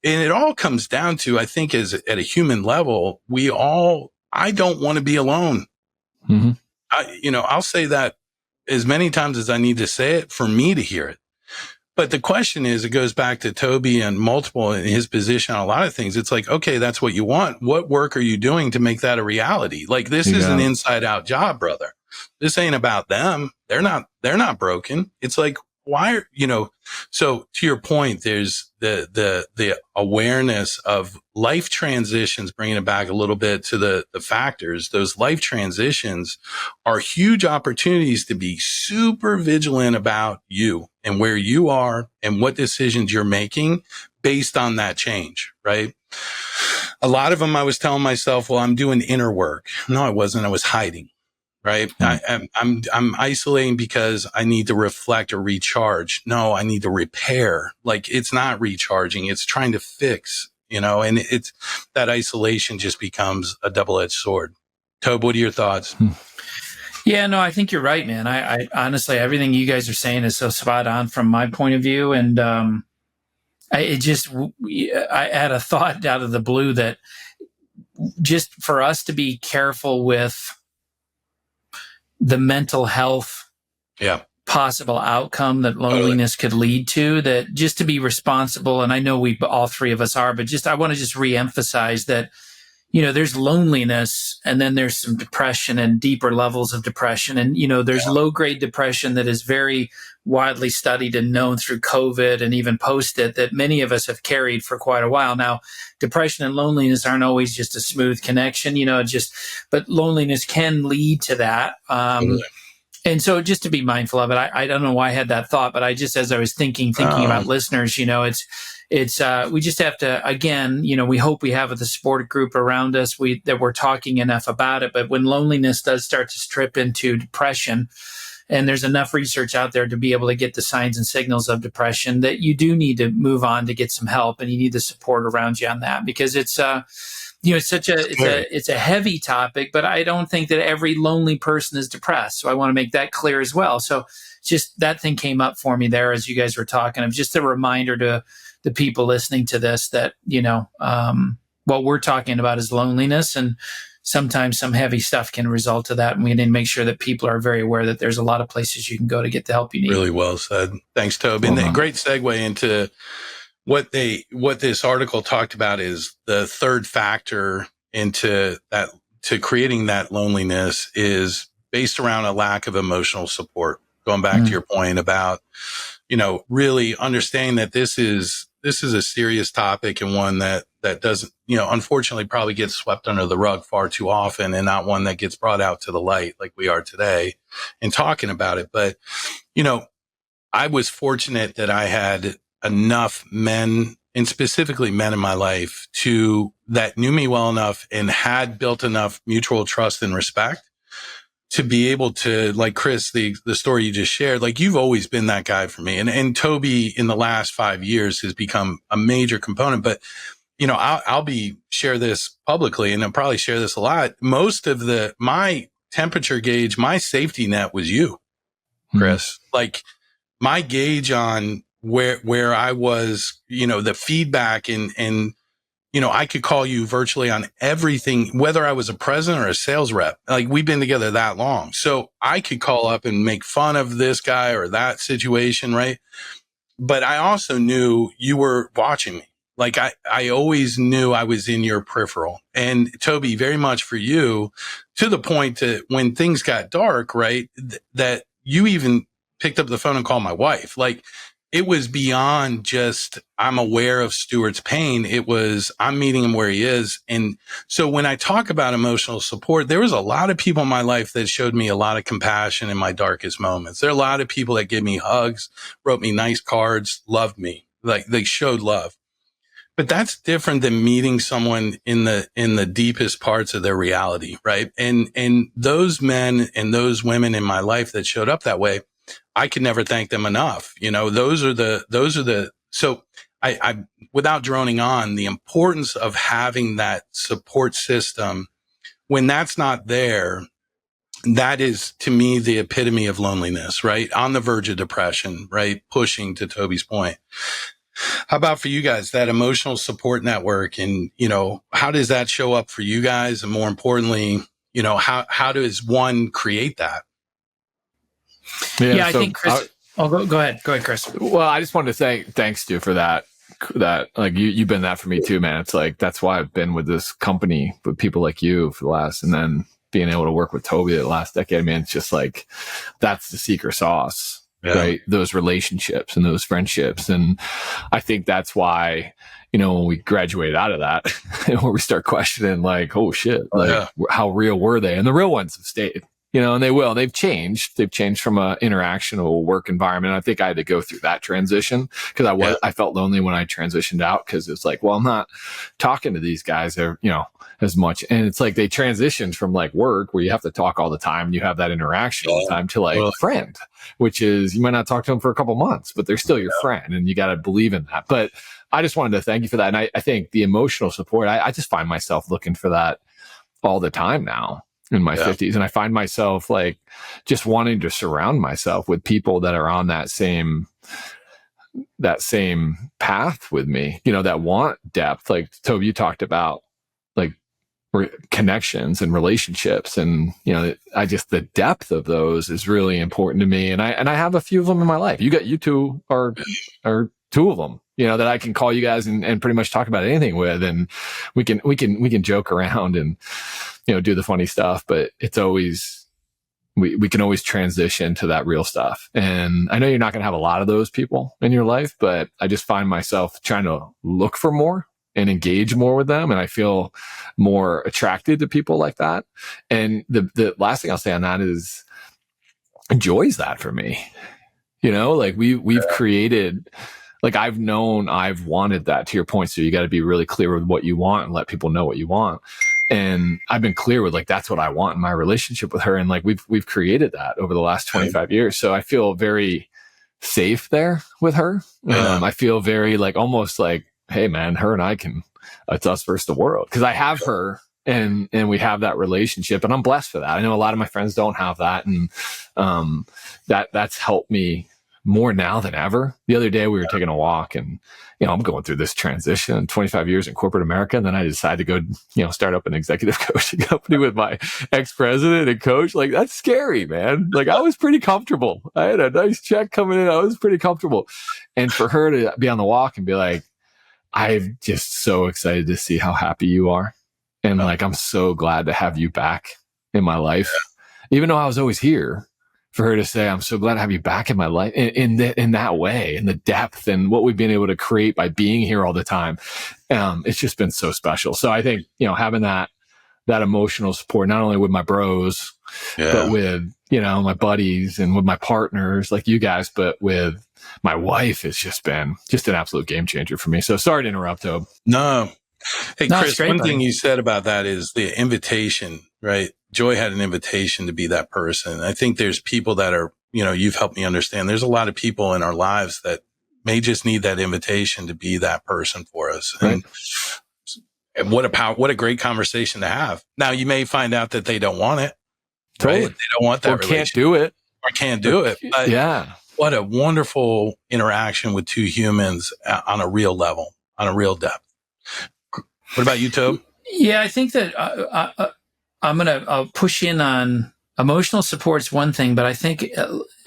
it all comes down to, I think, is at a human level, I don't want to be alone. Mm-hmm. I'll say that as many times as I need to say it for me to hear it. But the question is, it goes back to Toby and multiple in his position on a lot of things. It's like, okay, that's what you want. What work are you doing to make that a reality? Like, this is an inside out job, brother. This ain't about them. They're not broken. It's like, why are, so to your point, there's the awareness of life transitions, bringing it back a little bit to the factors. Those life transitions are huge opportunities to be super vigilant about you and where you are and what decisions you're making based on that change, right? A lot of them I was telling myself, well, I'm doing inner work. No, I wasn't. I was hiding. Right. I'm isolating because I need to reflect or recharge. No, I need to repair. Like, it's not recharging. It's trying to fix, and it's that isolation just becomes a double-edged sword. Tobe, what are your thoughts? Yeah, no, I think you're right, man. I honestly, everything you guys are saying is so spot on from my point of view. And, I had a thought out of the blue that just for us to be careful with the mental health possible outcome that loneliness could lead to, that just to be responsible. And I know all three of us are, but I want to just reemphasize that, there's loneliness and then there's some depression and deeper levels of depression. And, there's low grade depression that is very widely studied and known through COVID and even post it, that many of us have carried for quite a while. Now, depression and loneliness aren't always just a smooth connection, but loneliness can lead to that. And so just to be mindful of it, I don't know why I had that thought, but I just, as I was thinking about listeners, we just have to, again, we hope we have the support group around us, that we're talking enough about it. But when loneliness does start to strip into depression, and there's enough research out there to be able to get the signs and signals of depression, that you do need to move on to get some help, and you need the support around you on that, because it's it's a heavy topic, but I don't think that every lonely person is depressed. So I want to make that clear as well. So just that thing came up for me there as you guys were talking. Of just a reminder to the people listening to this that, what we're talking about is loneliness, and sometimes some heavy stuff can result to that. And we need to make sure that people are very aware that there's a lot of places you can go to get the help you need. Really well said. Thanks, Toby. And a great segue into what this article talked about is the third factor into that, to creating that loneliness, is based around a lack of emotional support. Going back to your point about, really understanding that this is a serious topic, and one that doesn't, unfortunately probably gets swept under the rug far too often, and not one that gets brought out to the light like we are today in talking about it. But, I was fortunate that I had enough men, and specifically men in my life, that knew me well enough and had built enough mutual trust and respect to be able to, like Chris, the story you just shared, like you've always been that guy for me. And Toby in the last 5 years has become a major component. But, I'll share this publicly, and I'll probably share this a lot. Most of my temperature gauge, my safety net was you, Chris. Like my gauge on where I was, the feedback and, I could call you virtually on everything, whether I was a president or a sales rep. Like we've been together that long. So I could call up and make fun of this guy or that situation. Right. But I also knew you were watching me. Like I always knew I was in your peripheral. And Toby, very much for you, to the point that when things got dark, right, that you even picked up the phone and called my wife. Like it was beyond just, I'm aware of Stuart's pain. It was, I'm meeting him where he is. And so when I talk about emotional support, there was a lot of people in my life that showed me a lot of compassion in my darkest moments. There are a lot of people that gave me hugs, wrote me nice cards, loved me, like they showed love. But that's different than meeting someone in the deepest parts of their reality, right? And those men and those women in my life that showed up that way, I could never thank them enough. So I without droning on, the importance of having that support system, when that's not there, that is to me the epitome of loneliness, right? On the verge of depression, right? Pushing, to Toby's point. How about for you guys, that emotional support network, and, how does that show up for you guys? And more importantly, how does one create that? Yeah, I think Chris. Go ahead, Chris. Well, I just wanted to say thanks to you for that. That like you've been that for me too, man. It's like that's why I've been with this company with people like you for the last, and then being able to work with Toby the last decade, man. It's just like that's the secret sauce. Yeah. Right. Those relationships and those friendships. And I think that's why, when we graduated out of that, where we start questioning like, oh shit, how real were they? And the real ones have stayed, and they've changed. They've changed from an interactional work environment. I think I had to go through that transition because I felt lonely when I transitioned out, because it's like, well, I'm not talking to these guys as much. And it's like they transitioned from like work where you have to talk all the time and you have that interaction all the time to like friend, which is you might not talk to them for a couple months, but they're still your friend, and you got to believe in that. But I just wanted to thank you for that. And I think the emotional support, I just find myself looking for that all the time now in my 50s. And I find myself like just wanting to surround myself with people that are on that same path with me, that want depth. Like Toby, you talked about like connections and relationships, and the depth of those is really important to me. And I have a few of them in my life. You two are two of them, that I can call you guys and pretty much talk about anything with, and we can joke around and do the funny stuff, but it's always we can always transition to that real stuff. And I know you're not going to have a lot of those people in your life, but I just find myself trying to look for more and engage more with them. And I feel more attracted to people like that. And the last thing I'll say on that is, Joy's that for me. Like we've created, like I've wanted that, to your point. So you got to be really clear with what you want and let people know what you want. And I've been clear with like, that's what I want in my relationship with her. And like, we've created that over the last 25 years. So I feel very safe there with her. I feel very like, almost like, hey man, her and I it's us versus the world. Cause I have her and we have that relationship, and I'm blessed for that. I know a lot of my friends don't have that. And, that's helped me more now than ever. The other day we were taking a walk, and, I'm going through this transition, 25 years in corporate America. And then I decided to go, start up an executive coaching company with my ex-president and coach. Like, that's scary, man. Like, I was pretty comfortable. I had a nice check coming in. I was pretty comfortable. And for her to be on the walk and be like, I'm just so excited to see how happy you are. And like, I'm so glad to have you back in my life, even though I was always here. For her to say, I'm so glad to have you back in my life in that way, in the depth and what we've been able to create by being here all the time. It's just been so special. So I think, having that emotional support, not only with my bros, but with, my buddies and with my partners like you guys, but with my wife, has just been an absolute game changer for me. So sorry to interrupt, Tobe. No. Hey, No, Chris, great, one buddy. thing you said about that is the invitation, right? Joy had an invitation to be that person. I think there's people that are, you've helped me understand. There's a lot of people in our lives that may just need that invitation to be that person for us. Right. And what a great conversation to have. Now you may find out that they don't want it. Totally. Right? They don't want that Or relationship. can't do it. Or can't do it. But yeah. What a wonderful interaction with two humans on a real level, on a real depth. What about you, Tobe? Yeah, I think that I'm going to push in on emotional support's one thing, but I think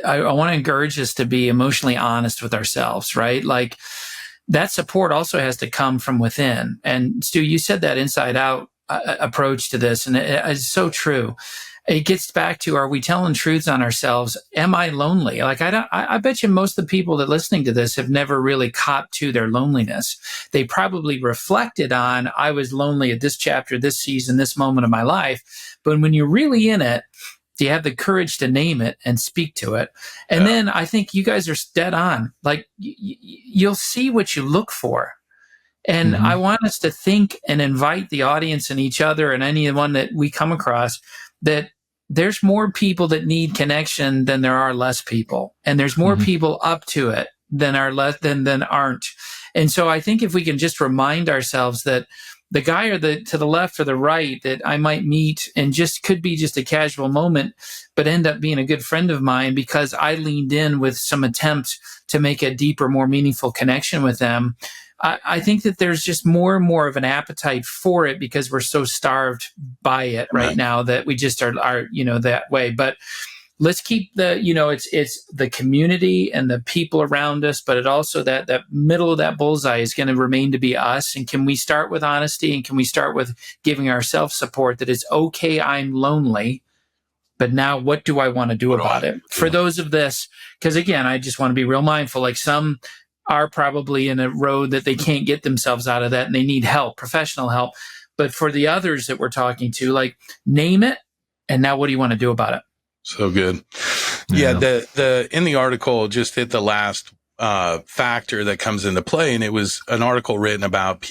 I want to encourage us to be emotionally honest with ourselves, right? Like, that support also has to come from within. And Stu, you said that inside out approach to this, and it's so true. It gets back to, are we telling truths on ourselves? Am I lonely? Like, I bet you most of the people that are listening to this have never really copped to their loneliness. They probably reflected on, I was lonely at this chapter, this season, this moment of my life. But when you're really in it, do you have the courage to name it and speak to it? And then I think you guys are dead on. Like, you'll see what you look for. And I want us to think and invite the audience and each other and anyone that we come across that there's more people that need connection than there are less people. And there's more people up to it than aren't. And so I think if we can just remind ourselves that the guy to the left or the right that I might meet and just could be just a casual moment, but end up being a good friend of mine because I leaned in with some attempt to make a deeper, more meaningful connection with them. I think that there's just more and more of an appetite for it because we're so starved by it right now that we just are that way. But let's keep it's the community and the people around us, but it also that middle of that bullseye is going to remain to be us. And can we start with honesty, and can we start with giving ourselves support that it's okay, I'm lonely, but now what do I want to do about it? For those of this, because again, I just want to be real mindful, like some are probably in a road that they can't get themselves out of that and they need help, professional help. But for the others that we're talking to, like, name it, and now what do you want to do about it? So good. Yeah, the in the article just hit the last factor that comes into play, and it was an article written about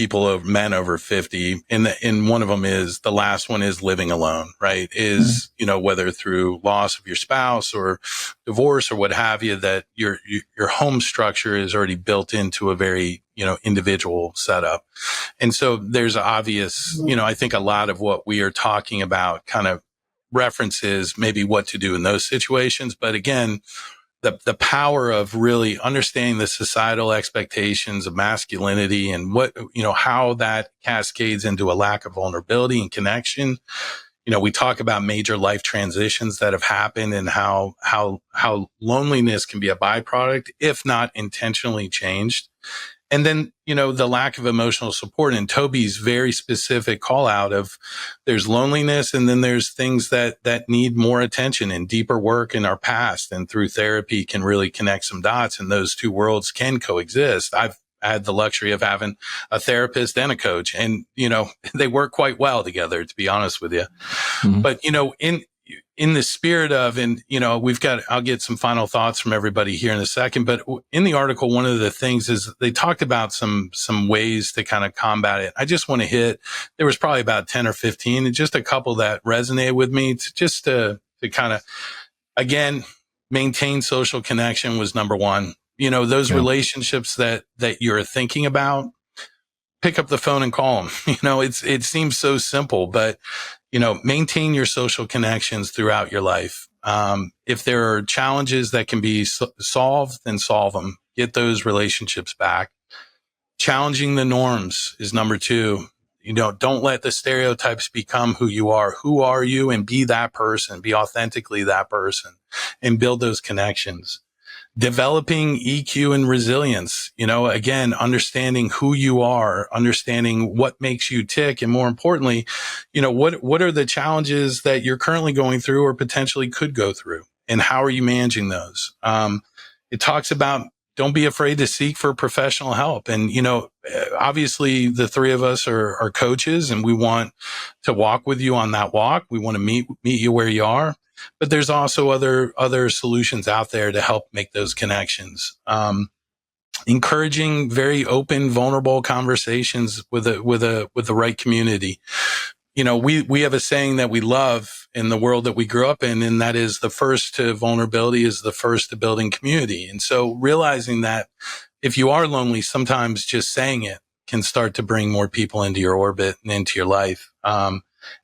men over 50, and one of them is, the last one is living alone, right? Is whether through loss of your spouse or divorce or what have you, that your home structure is already built into a very individual setup. And so there's obvious, I think a lot of what we are talking about kind of references maybe what to do in those situations. But again, the power of really understanding the societal expectations of masculinity and what, how that cascades into a lack of vulnerability and connection. We talk about major life transitions that have happened and how loneliness can be a byproduct, if not intentionally changed. And then, the lack of emotional support, and Toby's very specific call out of there's loneliness, and then there's things that need more attention and deeper work in our past, and through therapy can really connect some dots, and those two worlds can coexist. I've had the luxury of having a therapist and a coach, and, they work quite well together, to be honest with you. But, in the spirit of, and, I'll get some final thoughts from everybody here in a second, but in the article, one of the things is they talked about some ways to kind of combat it. I just want to hit, there was probably about 10 or 15 and just a couple that resonated with me to kind of, again, maintain social connection was number one. Those relationships that you're thinking about, pick up the phone and call them. It seems so simple, but maintain your social connections throughout your life. If there are challenges that can be solved, then solve them. Get those relationships back. Challenging the norms is number two. Don't let the stereotypes become who you are. Who are you? And be that person. Be authentically that person and build those connections. Developing EQ and resilience, again, understanding who you are, understanding what makes you tick. And more importantly, what are the challenges that you're currently going through or potentially could go through? And how are you managing those? It talks about don't be afraid to seek for professional help. And, obviously the three of us are coaches and we want to walk with you on that walk. We want to meet you where you are. But there's also other solutions out there to help make those connections. Encouraging very open, vulnerable conversations with the right community. We have a saying that we love in the world that we grew up in, and that is the first to vulnerability is the first to building community. And so realizing that if you are lonely, sometimes just saying it can start to bring more people into your orbit and into your life.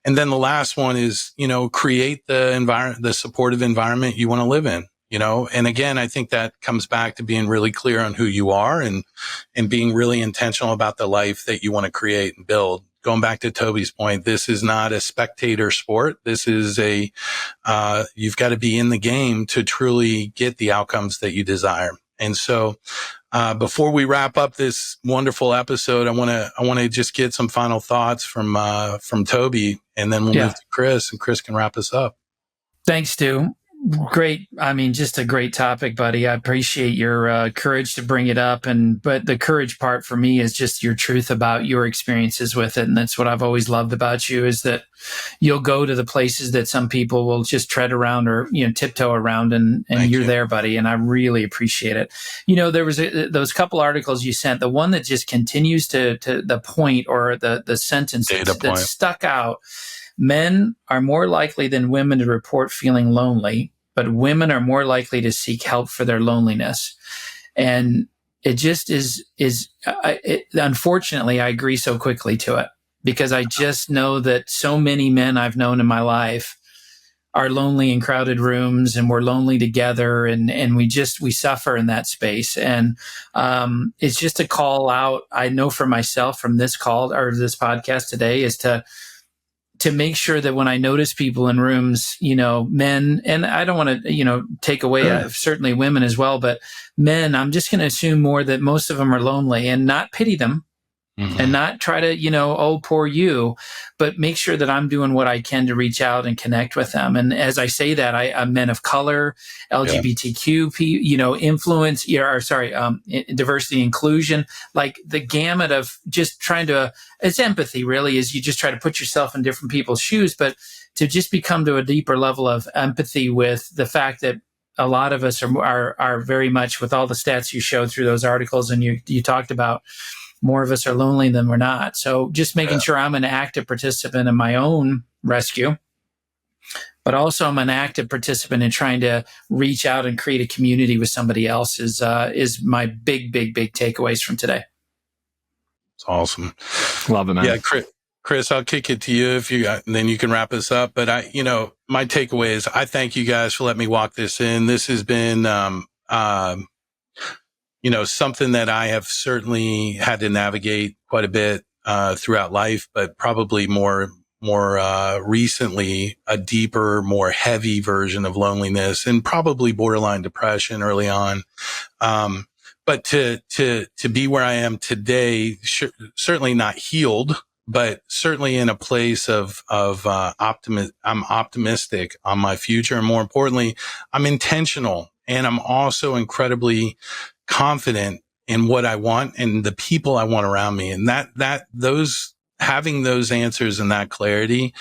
And then the last one is, create the supportive environment you want to live in, and again, I think that comes back to being really clear on who you are and being really intentional about the life that you want to create and build. Going back to Toby's point, this is not a spectator sport. This is you've got to be in the game to truly get the outcomes that you desire. And so, before we wrap up this wonderful episode, I want to just get some final thoughts from Toby, and then we'll move to Chris, and Chris can wrap us up. Thanks, Stu. Great. I mean, just a great topic, buddy. I appreciate your courage to bring it up. But the courage part for me is just your truth about your experiences with it. And that's what I've always loved about you, is that you'll go to the places that some people will just tread around or, tiptoe around, and you're there, buddy. And I really appreciate it. There was those couple articles you sent, the one that just continues to the point, or the sentence that stuck out. Men are more likely than women to report feeling lonely, but women are more likely to seek help for their loneliness. And it just unfortunately, I agree so quickly to it, because I just know that so many men I've known in my life are lonely in crowded rooms, and we're lonely together, and we suffer in that space. And it's just a call out. I know for myself from this call or this podcast today is to make sure that when I notice people in rooms, men, and I don't want to, take away certainly women as well, but men, I'm just going to assume more that most of them are lonely, and not pity them. And not try to, oh, poor you, but make sure that I'm doing what I can to reach out and connect with them. And as I say that, I'm men of color, LGBTQ, influence, diversity, inclusion, like the gamut of just trying to, it's empathy really, is you just try to put yourself in different people's shoes, but to just become to a deeper level of empathy with the fact that a lot of us are very much, with all the stats you showed through those articles and you talked about, more of us are lonely than we're not. So just making sure I'm an active participant in my own rescue, but also I'm an active participant in trying to reach out and create a community with somebody else is my big takeaways from today. It's awesome. Love it, man. Yeah, Chris, I'll kick it to you and then you can wrap us up. But my takeaway is I thank you guys for letting me walk this in. This has been, something that I have certainly had to navigate quite a bit throughout life, but probably more recently, a deeper, more heavy version of loneliness and probably borderline depression early on. But to be where I am today, certainly not healed, but certainly in a place of optimism. I'm optimistic on my future. And more importantly, I'm intentional, and I'm also incredibly confident in what I want and the people I want around me. And having those answers and that clarity,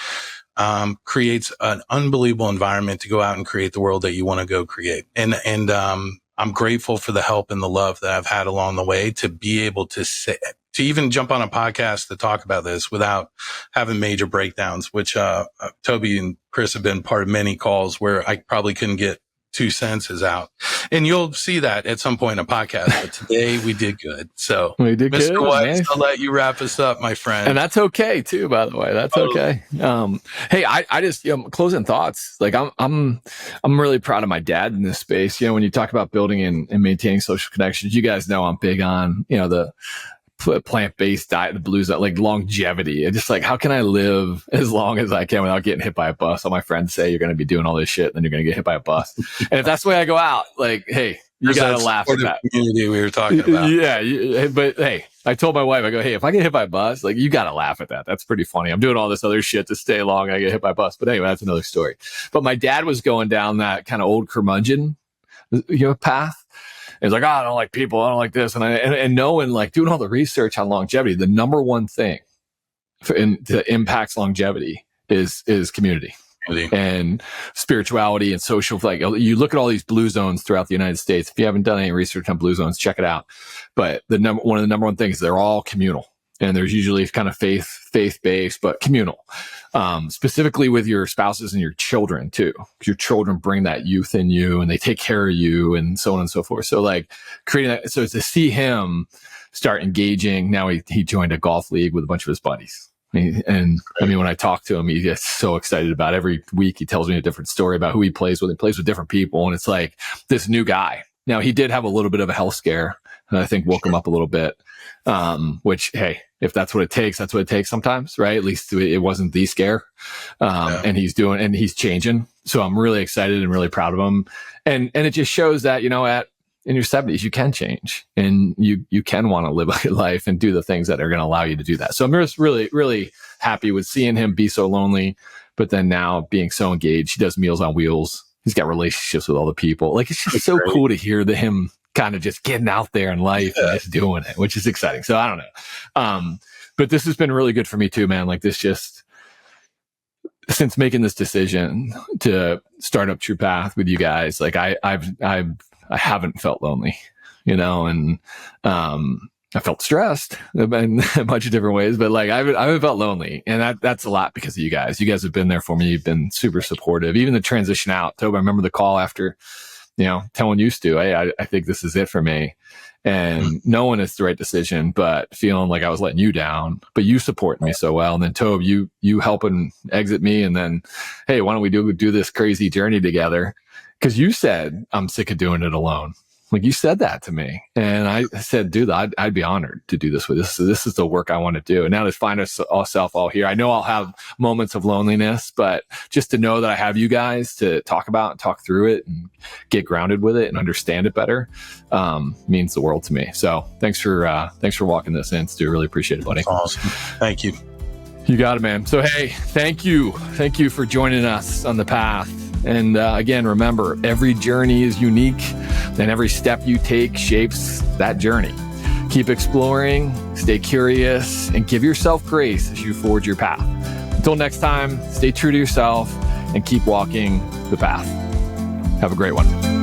creates an unbelievable environment to go out and create the world that you want to go create. And I'm grateful for the help and the love that I've had along the way to be able to say, to even jump on a podcast to talk about this without having major breakdowns, which, Toby and Chris have been part of many calls where I probably couldn't get 2 sentences out. And you'll see that at some point in a podcast. But today we did good. So we did Mr. good, Weiss, nice. I'll let you wrap us up, my friend. And that's okay too, by the way. That's okay. Hey, I just, closing thoughts. Like I'm really proud of my dad in this space. When you talk about building and maintaining social connections, you guys know I'm big on, the plant-based diet, the blues, like longevity. And just like, how can I live as long as I can without getting hit by a bus? All my friends say you're going to be doing all this shit, and then you're going to get hit by a bus. And if that's the way I go out, like, hey, you got to laugh at that community we were talking about. Yeah. But hey, I told my wife, I go, hey, if I get hit by a bus, like, you got to laugh at that. That's pretty funny. I'm doing all this other shit to stay long. I get hit by a bus. But anyway, that's another story. But my dad was going down that kind of old curmudgeon, path. It's like, I don't like people. I don't like this. And knowing, like, doing all the research on longevity, the number one thing that impacts longevity is community and spirituality and social. Like, you look at all these blue zones throughout the United States. If you haven't done any research on blue zones, check it out. But one of the number one things, they're all communal. And there's usually kind of faith-based, but communal, specifically with your spouses and your children too. Because your children bring that youth in you, and they take care of you, and so on and so forth. So, like, creating that. So to see him start engaging, now he joined a golf league with a bunch of his buddies. And I mean, when I talk to him, he gets so excited about it. Every week he tells me a different story about who he plays with. He plays with different people, and it's like this new guy. Now, he did have a little bit of a health scare, and I think woke him up a little bit. Which, hey, if that's what it takes, that's what it takes sometimes, right? At least it wasn't the scare. And he's changing. So I'm really excited and really proud of him. And it just shows that, in your 70s, you can change, and you can want to live a good life and do the things that are going to allow you to do that. So I'm just really, really happy with seeing him be so lonely, but then now being so engaged. He does Meals on Wheels. He's got relationships with all the people. Like, it's just so cool to hear him kind of just getting out there in life and just doing it, which is exciting. So I don't know. But this has been really good for me too, man. Like, this just, since making this decision to start up True Path with you guys, like, I haven't felt lonely, and I felt stressed in a bunch of different ways, but like, I haven't felt lonely. And that's a lot because of you guys. You guys have been there for me. You've been super supportive. Even the transition out. Toby, I remember the call after, telling you, Stu, hey, I think this is it for me. And knowing it's the right decision, but feeling like I was letting you down, but you supporting me so well. And then Toby, you helping exit me. And then, hey, why don't we do this crazy journey together? Because you said, I'm sick of doing it alone. Like, you said that to me. And I said, dude, I'd be honored to do this with this. So this is the work I want to do. And now to find ourselves all here. I know I'll have moments of loneliness, but just to know that I have you guys to talk about and talk through it and get grounded with it and understand it better, means the world to me. So thanks for walking this in, Stu. Really appreciate it, buddy. That's awesome. Thank you. You got it, man. So, hey, thank you. Thank you for joining us on the path. And again, remember, every journey is unique, and every step you take shapes that journey. Keep exploring, stay curious, and give yourself grace as you forge your path. Until next time, stay true to yourself and keep walking the path. Have a great one.